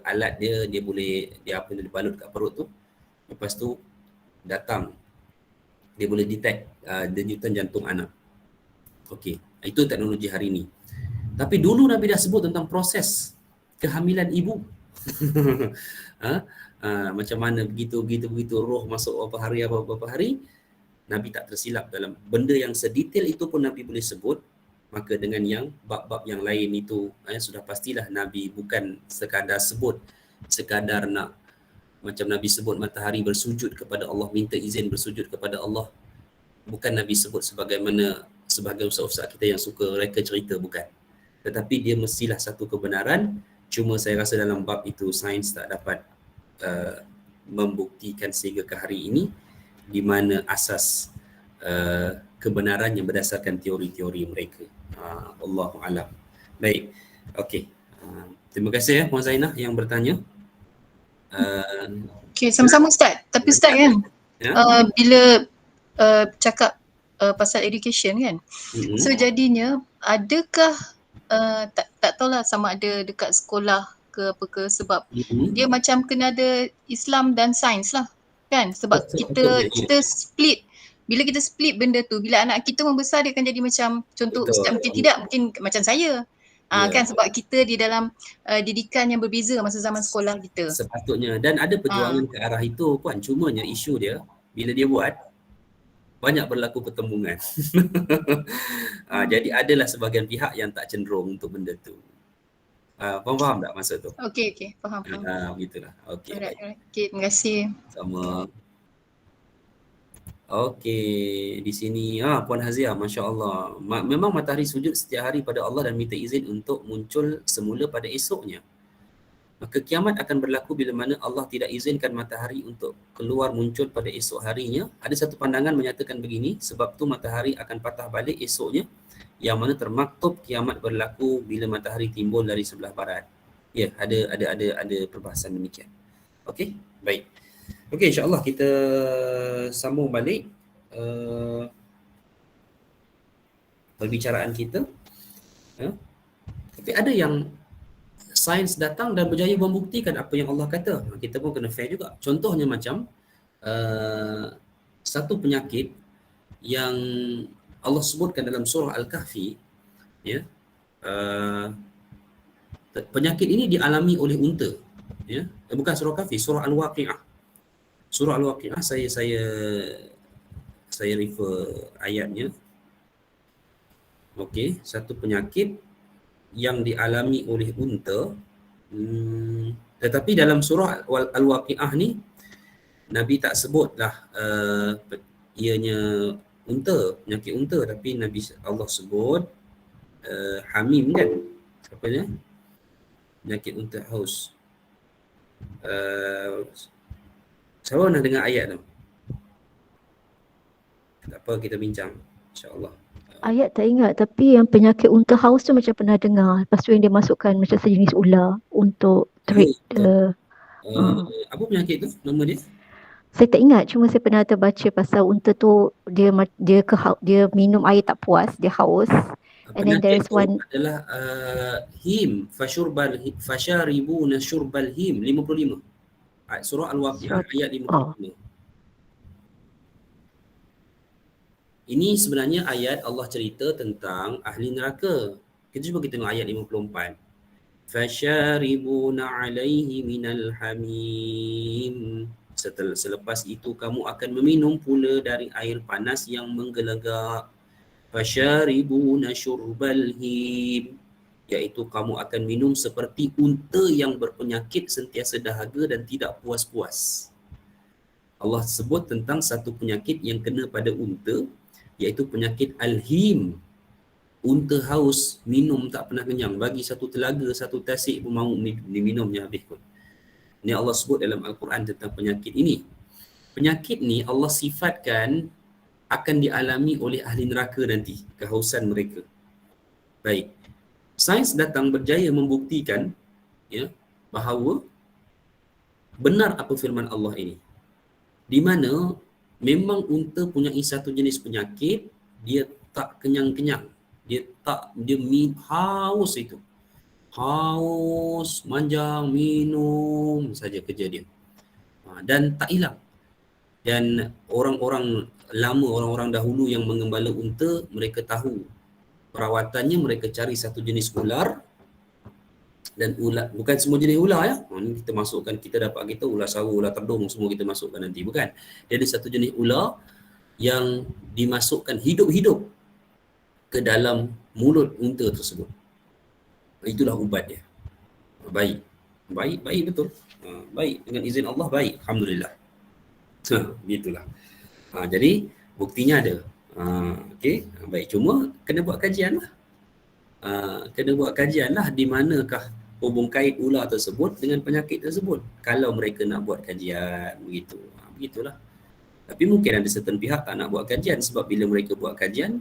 alat dia boleh, dia balut kat perut tu. Lepas tu datang, dia boleh detect denyutan jantung anak. Okey, itu teknologi hari ini. Tapi dulu Nabi dah sebut tentang proses kehamilan ibu. Macam mana begitu roh masuk berapa hari. Nabi tak tersilap dalam benda yang sedetail itu pun Nabi boleh sebut. Maka dengan yang bab-bab yang lain itu sudah pastilah Nabi bukan sekadar nak macam Nabi sebut matahari bersujud kepada Allah, minta izin bersujud kepada Allah. Bukan Nabi sebut sebagai ustaz-ustaz kita yang suka reka cerita, bukan. Tetapi dia mestilah satu kebenaran. Cuma saya rasa dalam bab itu sains tak dapat membuktikan sehingga ke hari ini di mana asas kebenarannya berdasarkan teori-teori mereka. Allahu alam. Baik. Okey. Terima kasih ya Puan Zainah yang bertanya. Okay, sama-sama Ustaz. Tapi Ustaz kan, bila cakap pasal education kan, so jadinya adakah tak tahulah sama ada dekat sekolah ke apa ke, sebab dia macam kena ada Islam dan sains lah kan, sebab kita split. Bila kita split benda tu, bila anak kita membesar dia akan jadi macam, contoh Ustaz mungkin tidak, mungkin macam saya. Kan sebab kita di dalam didikan yang berbeza masa zaman sekolah kita. Sepatutnya, dan ada perjuangan ke arah itu Puan. Cumanya isu dia bila dia buat banyak berlaku pertembungan. Jadi adalah sebahagian pihak yang tak cenderung untuk benda tu. Faham tak maksud tu? Okey, faham. Begitulah. Okey. Alright. Okay, terima kasih. Sama. Okey, di sini Puan Hazia, masya-Allah. Memang matahari sujud setiap hari pada Allah dan minta izin untuk muncul semula pada esoknya. Maka kiamat akan berlaku bila mana Allah tidak izinkan matahari untuk keluar muncul pada esok harinya. Ada satu pandangan menyatakan begini, sebab tu matahari akan patah balik esoknya, yang mana termaktub kiamat berlaku bila matahari timbul dari sebelah barat. Ya, ada perbahasan demikian. Okey, baik. Okey, insya-Allah kita sambung balik perbicaraan kita. Tapi ada yang sains datang dan berjaya membuktikan apa yang Allah kata. Kita pun kena fair juga. Contohnya macam satu penyakit yang Allah sebutkan dalam surah Al-Kahfi, ya. Penyakit ini dialami oleh unta, ya. Bukan surah Kahfi, surah Al-Waqi'ah. Surah Al-Waqi'ah saya refer ayatnya. Okey, satu penyakit yang dialami oleh unta, tetapi dalam surah Al-Waqi'ah ni Nabi tak sebutlah ianya unta, penyakit unta, tapi Allah sebut hamim kan, apa dia, penyakit unta haus. Siapa nak dengar ayat tu? Tak apa, kita bincang insya-Allah. Ayat tak ingat, tapi yang penyakit unta haus tu macam pernah dengar. Lepas tu yang dia masukkan macam sejenis ular untuk treat apa penyakit tu? Nama dia? Saya tak ingat, cuma saya pernah terbaca pasal unta tu dia minum air tak puas, dia haus. And then there is one adalah him fasharibuna syurbal him 55. Surah Al-Waqi'ah ayat 55. Ini sebenarnya ayat Allah cerita tentang ahli neraka. Kita cuba kita tengok ayat 54. Fasharibuna 'alaihi minal hamim. Selepas itu kamu akan meminum pula dari air panas yang menggelegak. Fasharibuna syurbal him, iaitu kamu akan minum seperti unta yang berpenyakit sentiasa dahaga dan tidak puas-puas. Allah sebut tentang satu penyakit yang kena pada unta, iaitu penyakit al-him. Unta haus, minum tak pernah kenyang. Bagi satu telaga, satu tasik pun mahu diminumnya habis pun. Ini Allah sebut dalam Al-Quran tentang penyakit ini. Penyakit ni Allah sifatkan akan dialami oleh ahli neraka nanti, kehausan mereka. Baik. Sains datang berjaya membuktikan, ya, bahawa benar apa firman Allah ini. Di mana memang unta punya satu jenis penyakit, dia tak kenyang-kenyang. Dia haus itu. Haus, manjang, minum saja kerja dia. Dan tak hilang. Dan orang-orang lama, orang-orang dahulu yang mengembala unta, mereka tahu perawatannya. Mereka cari satu jenis ular, dan ular, bukan semua jenis ular ya. Ini kita masukkan, kita dapat kita ular sawu, ular terdung, semua kita masukkan nanti, bukan. Dia ada satu jenis ular yang dimasukkan hidup-hidup ke dalam mulut unta tersebut. Itulah ubat dia. Baik betul. Baik, dengan izin Allah baik, alhamdulillah. Gitulah. Jadi buktinya ada. Okey, baik, cuma kena buat kajian lah. Di manakah hubung kait ular tersebut dengan penyakit tersebut. Kalau mereka nak buat kajian, begitulah. Tapi mungkin ada certain pihak tak nak buat kajian, sebab bila mereka buat kajian,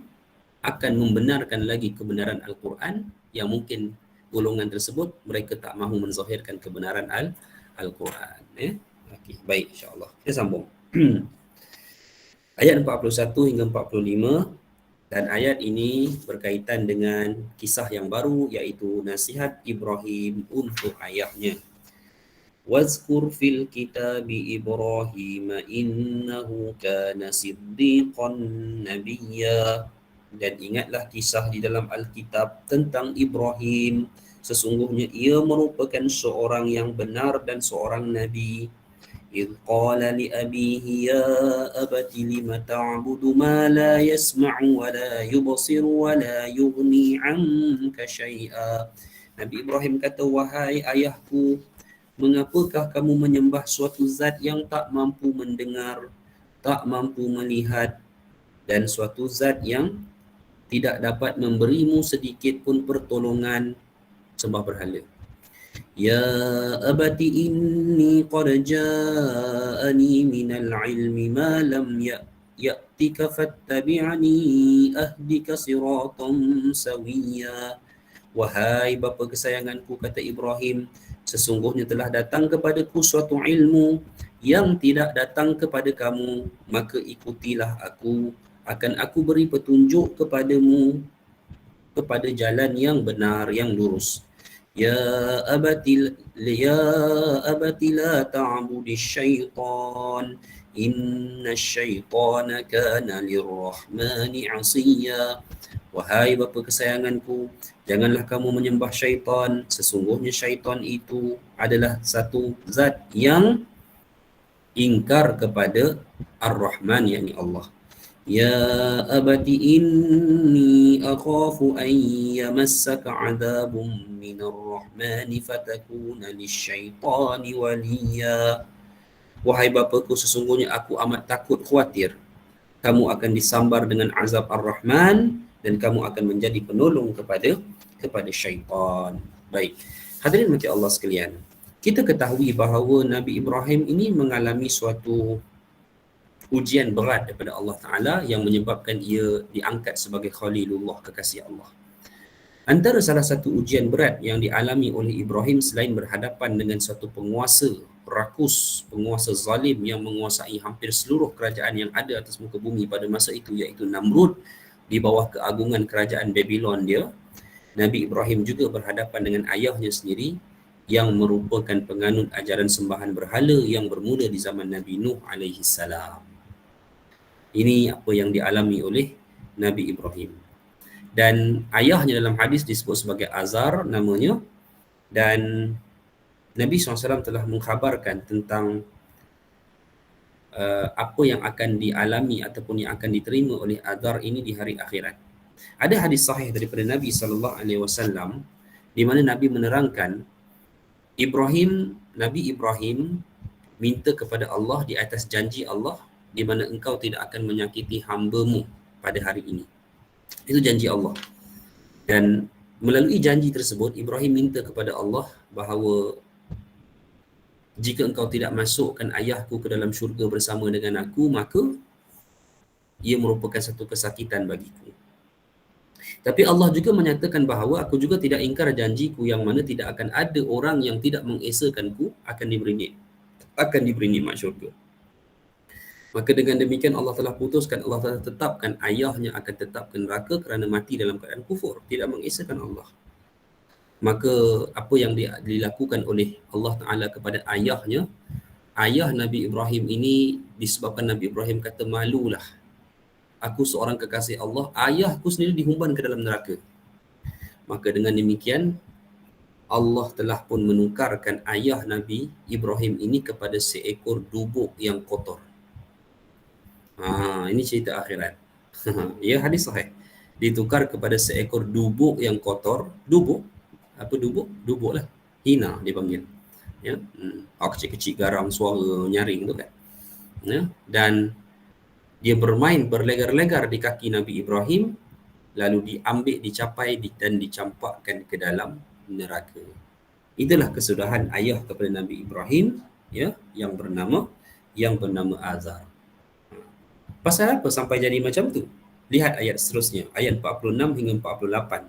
akan membenarkan lagi kebenaran Al-Quran yang mungkin golongan tersebut mereka tak mahu menzahirkan kebenaran Al-Quran. Okey, baik, insya-Allah. Kita sambung. Ayat 41 hingga 45, dan ayat ini berkaitan dengan kisah yang baru, iaitu nasihat Ibrahim untuk ayahnya. Wazkur fil kitabi Ibrahim innahu kana siddiqan nabiyya. Dan ingatlah kisah di dalam Alkitab tentang Ibrahim, sesungguhnya ia merupakan seorang yang benar dan seorang nabi. إذ قال لأبيه يا أبت لم تعبد ما لا يسمع ولا يبصر ولا يغني عنك شيئا. Nabi Ibrahim kata, wahai ayahku, mengapakah kamu menyembah suatu zat yang tak mampu mendengar, tak mampu melihat, dan suatu zat yang tidak dapat memberimu sedikit pun pertolongan? Sembah berhala. Ya abati inni qad ja'ani minal ilmi ma lam ya'tika fattabi'ani ahdika siratan sawiyya. Wahai bapa kesayanganku, kata Ibrahim, sesungguhnya telah datang kepadaku suatu ilmu yang tidak datang kepada kamu, maka ikutilah aku, akan aku beri petunjuk kepadamu kepada jalan yang benar, yang lurus. Ya abati la ta'budish syaitan inna syaitana kana lirrahmani 'asiyya. Wahai bapa kesayanganku, janganlah kamu menyembah syaitan, sesungguhnya syaitan itu adalah satu zat yang ingkar kepada Ar-Rahman, yakni Allah. Ya abati inni akhafu an yamassaka 'adzabun minar rahmani fatakuna lisyaitani waliya. Wahai bapaku, sesungguhnya aku amat takut, khawatir kamu akan disambar dengan azab Ar-Rahman dan kamu akan menjadi penolong kepada syaitan. Baik. Hadirin mati Allah sekalian, kita ketahui bahawa Nabi Ibrahim ini mengalami suatu ujian berat daripada Allah Ta'ala yang menyebabkan ia diangkat sebagai Khalilullah, kekasih Allah. Antara salah satu ujian berat yang dialami oleh Ibrahim selain berhadapan dengan satu penguasa rakus, penguasa zalim yang menguasai hampir seluruh kerajaan yang ada atas muka bumi pada masa itu, iaitu Namrud, di bawah keagungan kerajaan Babylon dia, Nabi Ibrahim juga berhadapan dengan ayahnya sendiri yang merupakan penganut ajaran sembahan berhala yang bermula di zaman Nabi Nuh alaihi salam. Ini apa yang dialami oleh Nabi Ibrahim. Dan ayahnya dalam hadis disebut sebagai Azar namanya, dan Nabi SAW telah mengkhabarkan tentang apa yang akan dialami ataupun yang akan diterima oleh Azar ini di hari akhirat. Ada hadis sahih daripada Nabi SAW di mana Nabi menerangkan Nabi Ibrahim minta kepada Allah di atas janji Allah di mana engkau tidak akan menyakiti hamba-Mu pada hari ini. Itu janji Allah. Dan melalui janji tersebut, Ibrahim minta kepada Allah bahawa jika engkau tidak masukkan ayahku ke dalam syurga bersama dengan aku, maka ia merupakan satu kesakitan bagiku. Tapi Allah juga menyatakan bahawa aku juga tidak ingkar janjiku yang mana tidak akan ada orang yang tidak mengesakanku akan diberi nikmat syurga. Maka dengan demikian Allah telah putuskan, Allah telah tetapkan ayahnya akan tetap ke neraka kerana mati dalam keadaan kufur, tidak mengesakan Allah. Maka apa yang dilakukan oleh Allah Ta'ala kepada ayahnya, ayah Nabi Ibrahim ini, disebabkan Nabi Ibrahim kata, malulah, aku seorang kekasih Allah, ayahku sendiri dihumban ke dalam neraka. Maka dengan demikian Allah telah pun menukarkan ayah Nabi Ibrahim ini kepada seekor dubuk yang kotor. Ini cerita akhirat. Ya, hadis sahih. Ditukar kepada seekor dubuk yang kotor. Dubuk? Apa dubuk? Dubuk lah. Hina dipanggil. Ya, kecil-kecil garam suara nyaring tu kan. Ya, dan dia bermain berlegar-legar di kaki Nabi Ibrahim, lalu diambil, dicapai dan dicampakkan ke dalam neraka. Itulah kesudahan ayah kepada Nabi Ibrahim, ya, yang bernama Azar. Pasal apa sampai jadi macam tu? Lihat ayat seterusnya, ayat 46 hingga 48.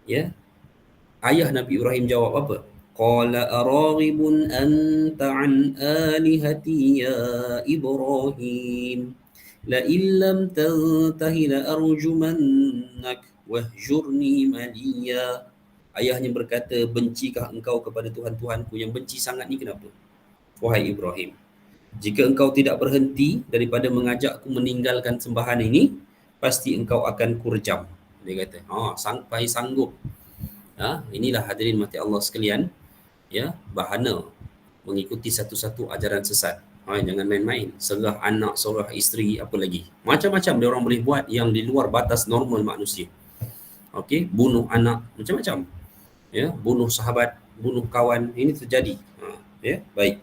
Ya. Ayah Nabi Ibrahim jawab apa? Qala araghibun anta an alihati ya Ibrahim la illam tantahi la arjumannak wahjurni maliya. Ayahnya berkata, bencikah engkau kepada Tuhan-Tuhanku? Yang benci sangat ni kenapa? Wahai Ibrahim, jika engkau tidak berhenti daripada mengajakku meninggalkan sembahan ini, pasti engkau akan kurjam. Dia kata, sampai sanggup. Inilah hadirin mati Allah sekalian, ya, bahana mengikuti satu-satu ajaran sesat. Jangan main-main. Serah anak, serah isteri, apa lagi. Macam-macam dia orang boleh buat yang di luar batas normal manusia. Okey, bunuh anak, macam-macam. Ya, bunuh sahabat, bunuh kawan, ini terjadi. Ya, baik.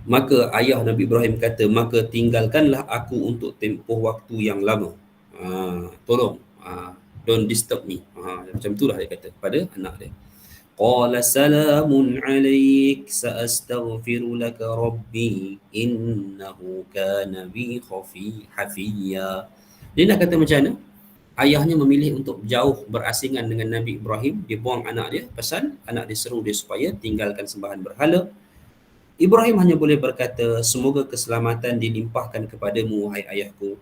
Maka ayah Nabi Ibrahim kata, maka tinggalkanlah aku untuk tempoh waktu yang lama. Tolong, don't disturb me. Macam itulah dia kata kepada anak dia. Qala salamun alaik sa'astaghfiru laka rabbi innahu kana bi hafiyya. Dia nak kata macam mana? Ayahnya memilih untuk jauh berasingan dengan Nabi Ibrahim. Dia buang anak dia, pasal anak dia seru dia supaya tinggalkan sembahan berhala. Ibrahim hanya boleh berkata, semoga keselamatan dilimpahkan kepadamu, wahai ayahku.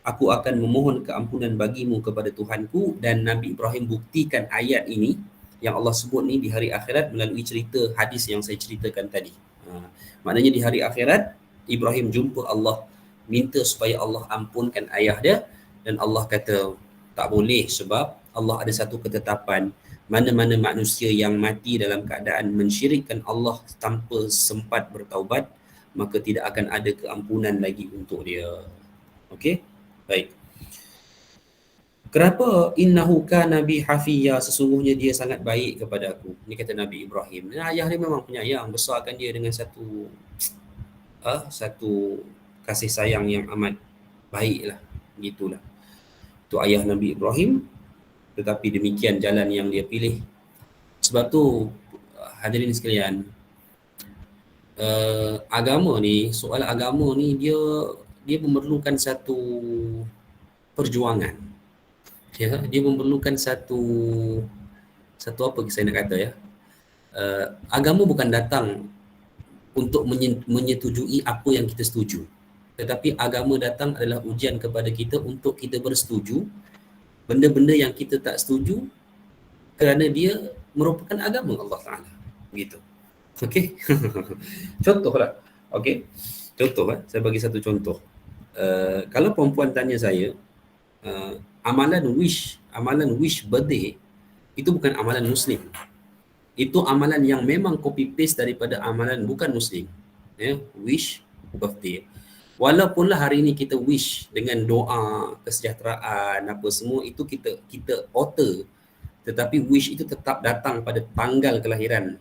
Aku akan memohon keampunan bagimu kepada Tuhanku. Dan Nabi Ibrahim buktikan ayat ini yang Allah sebut ni di hari akhirat melalui cerita hadis yang saya ceritakan tadi. Maknanya di hari akhirat, Ibrahim jumpa Allah, minta supaya Allah ampunkan ayah dia. Dan Allah kata, tak boleh, sebab Allah ada satu ketetapan, mana-mana manusia yang mati dalam keadaan mensyirikkan Allah tanpa sempat bertaubat, maka tidak akan ada keampunan lagi untuk dia. Okey? Baik. Kenapa innahu kana bi hafiyya, sesungguhnya dia sangat baik kepada aku. Ini kata Nabi Ibrahim. Dan ayah dia memang penyayang, besarkan dia dengan satu kasih sayang yang amat baiklah. Gitulah. Itu ayah Nabi Ibrahim. Tetapi demikian jalan yang dia pilih. Sebab tu hadirin sekalian, agama ni, soal agama ni dia memerlukan satu perjuangan. Ya, dia memerlukan satu apa saya nak kata ya. Agama bukan datang untuk menyetujui apa yang kita setuju. Tetapi agama datang adalah ujian kepada kita untuk kita bersetuju benda-benda yang kita tak setuju kerana dia merupakan agama Allah Ta'ala. Begitu. Okey? Contohlah. Okey? Contoh, saya bagi satu contoh. Kalau perempuan tanya saya, amalan wish birthday, itu bukan amalan Muslim. Itu amalan yang memang copy paste daripada amalan bukan Muslim. Ya, wish birthday. Walaupunlah hari ini kita wish dengan doa, kesejahteraan, apa semua, itu kita alter. Tetapi wish itu tetap datang pada tanggal kelahiran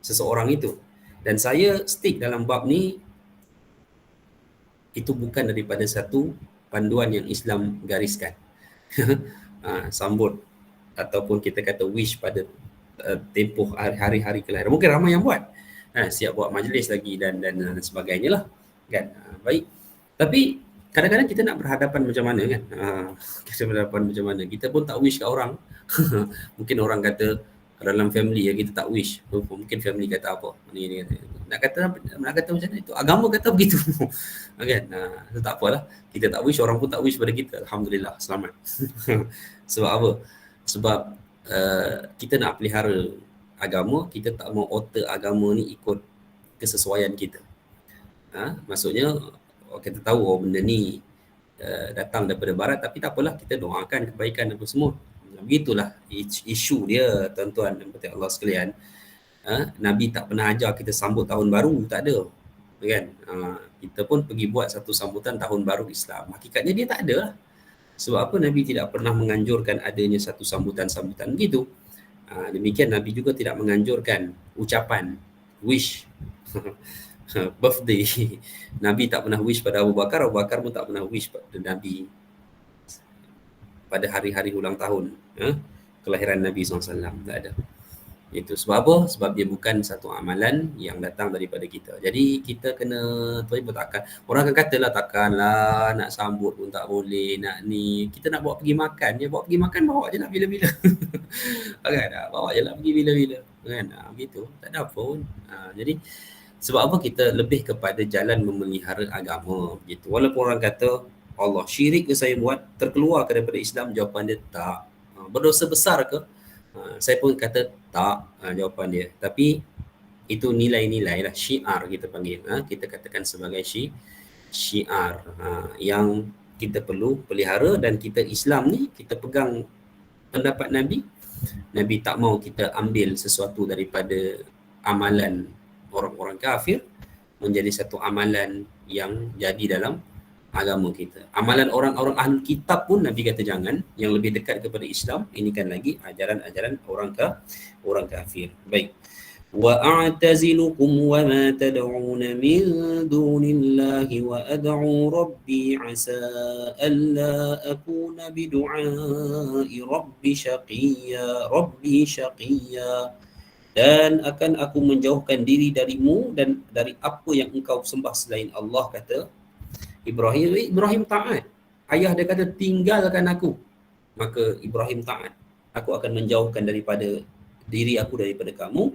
seseorang itu. Dan saya stick dalam bab ni, itu bukan daripada satu panduan yang Islam gariskan. Sambut ataupun kita kata wish pada tempoh hari-hari kelahiran. Mungkin ramai yang buat. Siap buat majlis lagi dan sebagainya lah. Kan? Baik. Tapi kadang-kadang kita nak berhadapan macam mana kan? Kita berhadapan macam mana? Kita pun tak wish kat orang. Mungkin orang kata dalam family ya kita tak wish. Mungkin family kata apa? Ni kata. Nak kata macam mana? Itu agama kata begitu. Kan? Tak apalah. Kita tak wish, orang pun tak wish pada kita. Alhamdulillah, selamat. Sebab apa? Sebab kita nak pelihara agama, kita tak mau alter agama ni ikut kesesuaian kita. Maksudnya kita tahu benda ni datang daripada barat, tapi tak apalah, kita doakan kebaikan apa semua. Begitulah isu dia, tuan-tuan dan puan Allah sekalian. Nabi tak pernah ajar kita sambut tahun baru, tak ada. Kan? Kita pun pergi buat satu sambutan tahun baru Islam. Hakikatnya dia tak ada lah. Sebab apa? Nabi tidak pernah menganjurkan adanya satu sambutan-sambutan begitu. Demikian Nabi juga tidak menganjurkan ucapan wish birthday. Nabi tak pernah wish pada Abu Bakar pun tak pernah wish pada Nabi pada hari-hari ulang tahun kelahiran Nabi SAW. Tak ada. Itu sebab apa? Sebab dia bukan satu amalan yang datang daripada kita. Jadi kita kena bertakkan. Orang akan katalah takkanlah nak sambut pun tak boleh, nak ni. Kita nak bawa pergi makan, dia bawa pergi makan bawa je lah bila-bila. Kan? Bawa je lah pergi bila-bila. Kan? Begitu. Tak ada apa pun. Jadi sebab apa kita lebih kepada jalan memelihara agama. Begitu. Walaupun orang kata Allah syirik ke saya buat, terkeluar ke daripada Islam, jawapan dia tak. Berdosa besar ke? Saya pun kata tak, jawapan dia. Tapi itu nilai-nilai lah, syiar kita panggil. Kita katakan sebagai syiar yang kita perlu pelihara. Dan kita Islam ni, kita pegang pendapat Nabi. Nabi tak mau kita ambil sesuatu daripada amalan orang-orang kafir menjadi satu amalan yang jadi dalam agama kita. Amalan orang-orang ahli kitab pun Nabi kata jangan, yang lebih dekat kepada Islam. Ini kan lagi ajaran-ajaran orang kafir. Baik. Wa a'tazilukum wa ma tad'un min dunillahi wa ad'u rabbi 'asa alla akuna bidu'ai rabbi syaqiyya. Dan akan aku menjauhkan diri darimu dan dari apa yang engkau sembah selain Allah, kata Ibrahim taat. Ayah dia kata tinggalkan aku. Maka Ibrahim taat. Aku akan menjauhkan daripada diri aku daripada kamu.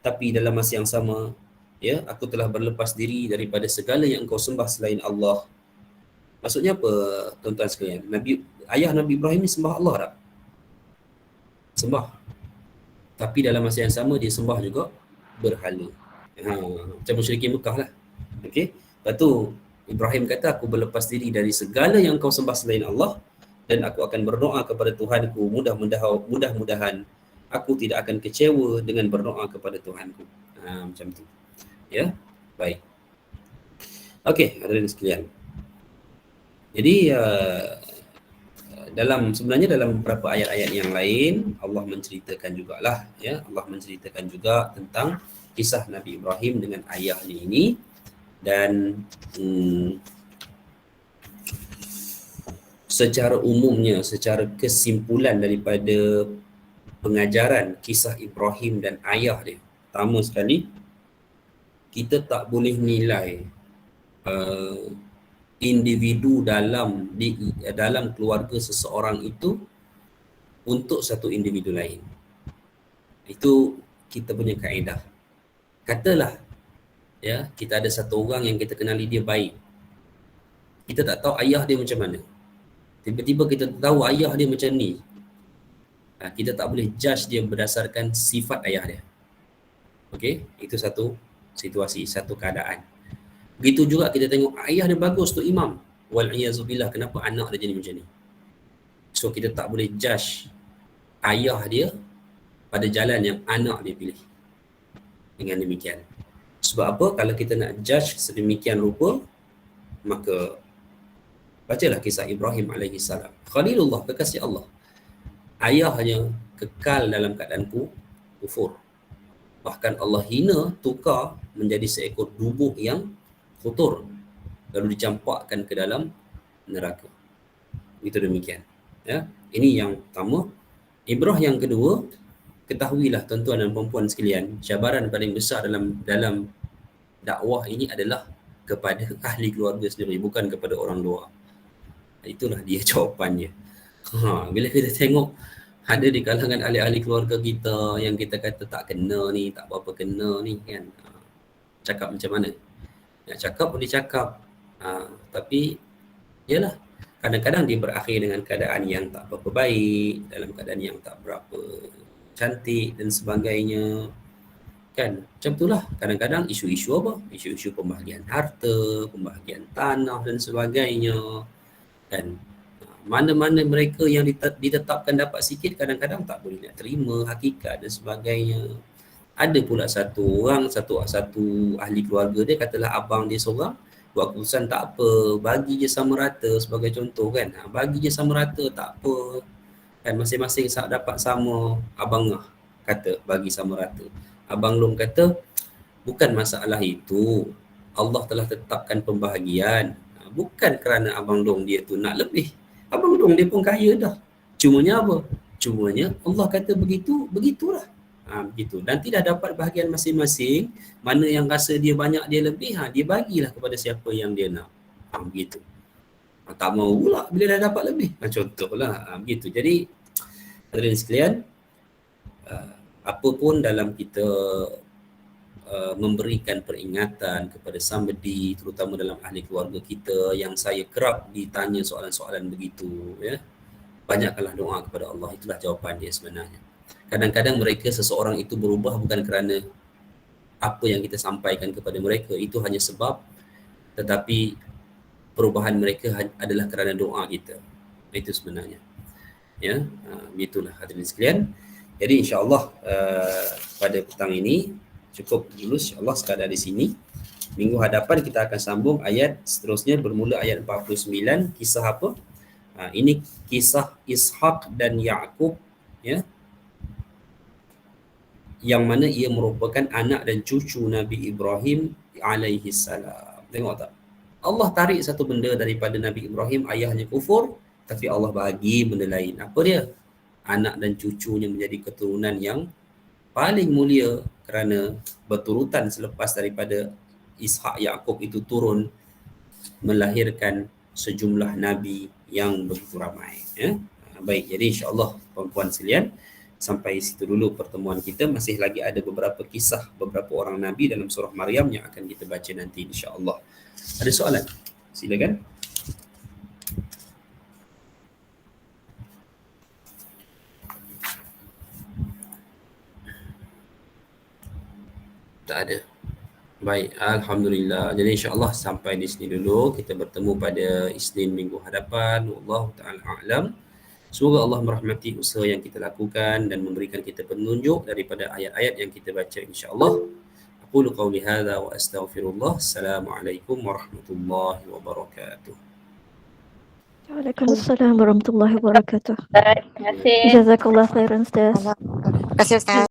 Tapi dalam masa yang sama, ya, aku telah berlepas diri daripada segala yang engkau sembah selain Allah. Maksudnya apa, tuan-tuan sekalian? Ayah Nabi Ibrahim ni sembah Allah tak? Sembah. Tapi dalam masa yang sama dia sembah juga berhala. Macam musyrikin Mekah lah. Okey. Lepas tu Ibrahim kata, aku berlepas diri dari segala yang kau sembah selain Allah dan aku akan berdoa kepada Tuhanku. Mudah-mudahan aku tidak akan kecewa dengan berdoa kepada Tuhanku. Macam tu. Ya, baik. Okey, hadirin sekalian. Jadi sebenarnya dalam beberapa ayat-ayat yang lain Allah menceritakan jugalah, ya, Allah menceritakan juga tentang kisah Nabi Ibrahim dengan ayahnya ini. Dan secara umumnya, secara kesimpulan daripada pengajaran kisah Ibrahim dan ayah dia, pertama sekali, kita tak boleh nilai individu dalam keluarga seseorang itu untuk satu individu lain. Itu kita punya kaedah. Katalah, ya, kita ada satu orang yang kita kenali dia baik. Kita tak tahu ayah dia macam mana. Tiba-tiba kita tahu ayah dia macam ni. Kita tak boleh judge dia berdasarkan sifat ayah dia. Okey, itu satu situasi, satu keadaan. Begitu juga kita tengok ayah dia bagus tu imam. Wal'iyazubillah, kenapa anak dia jadi macam ni? So kita tak boleh judge ayah dia pada jalan yang anak dia pilih. Dengan demikian. Sebab apa? Kalau kita nak judge sedemikian rupa, maka bacalah kisah Ibrahim AS. Khalilullah, kekasih Allah. Ayahnya kekal dalam keadaan kufur. Bahkan Allah hina, tukar menjadi seekor dubuk yang kotor, lalu dicampakkan ke dalam neraka. Itu demikian. Ya, ini yang pertama. Ibrah yang kedua, ketahuilah tuan-tuan dan puan-puan sekalian, cabaran paling besar dalam dakwah ini adalah kepada ahli keluarga sendiri, bukan kepada orang luar. Itulah dia jawapannya. Bila kita tengok ada di kalangan ahli-ahli keluarga kita yang kita kata tak kena ni, tak apa-apa kena ni kan, cakap macam mana? Nak cakap boleh cakap, tapi yalah, kadang-kadang dia berakhir dengan keadaan yang tak berapa baik, dalam keadaan yang tak berapa cantik dan sebagainya. Kan, macam itulah kadang-kadang isu-isu apa? Isu-isu pembahagian harta, pembahagian tanah dan sebagainya. Kan, mana-mana mereka yang ditetapkan dapat sikit, kadang-kadang tak boleh nak terima hakikat dan sebagainya. Ada pula satu orang, satu ahli keluarga dia, katalah abang dia seorang, buat keputusan tak apa, bagi je sama rata sebagai contoh kan. Bagi je sama rata, tak apa. Kan masing-masing dapat sama. Abang kata bagi sama rata. Abang Long kata, bukan masalah itu. Allah telah tetapkan pembahagian. Bukan kerana Abang Long dia tu nak lebih. Abang Long dia pun kaya dah. Cumanya apa? Cumanya Allah kata begitu, begitulah. Begitu. Dan tidak dapat bahagian masing-masing, mana yang rasa dia banyak dia lebih, dia bagilah kepada siapa yang dia nak. Begitu. Tak mau pula bila dah dapat lebih. Contohlah begitu. Jadi hadirin sekalian, apa pun dalam kita memberikan peringatan kepada somebody, terutama dalam ahli keluarga kita yang saya kerap ditanya soalan-soalan begitu, ya, banyakkanlah doa kepada Allah. Itulah jawapan dia sebenarnya. Kadang-kadang mereka, seseorang itu berubah bukan kerana apa yang kita sampaikan kepada mereka, itu hanya sebab, tetapi perubahan mereka adalah kerana doa kita. Itu sebenarnya. Ya, begitulah hadirin sekalian. Jadi insya-Allah pada petang ini cukup dulu insya-Allah sekadar di sini. Minggu hadapan kita akan sambung ayat seterusnya bermula ayat 49. Kisah apa? Ini kisah Ishaq dan Yaqub, ya. Yang mana ia merupakan anak dan cucu Nabi Ibrahim alaihi salam. Tengok tak? Allah tarik satu benda daripada Nabi Ibrahim, ayahnya kufur, tapi Allah bagi benda lain. Apa dia? Anak dan cucunya menjadi keturunan yang paling mulia kerana berturutan selepas daripada Ishaq Yaqub itu turun melahirkan sejumlah nabi yang begitu ramai, ya. Baik, jadi insya-Allah puan-puan sekalian, sampai situ dulu pertemuan kita. Masih lagi ada beberapa kisah beberapa orang nabi dalam surah Maryam yang akan kita baca nanti insya-Allah. Ada soalan? Silakan. Tak ada. Baik, alhamdulillah. Jadi insya-Allah sampai di sini dulu. Kita bertemu pada Isnin minggu hadapan. Wallahu taala a'lam. Semoga Allah merahmati usaha yang kita lakukan dan memberikan kita petunjuk daripada ayat-ayat yang kita baca insya-Allah. Aqulu qawli hadza wa astaghfirullah. Assalamualaikum warahmatullahi wabarakatuh. Waalaikumsalam warahmatullahi wabarakatuh. Terima kasih. Jazakallah khairan Ustaz. Terima kasih Ustaz.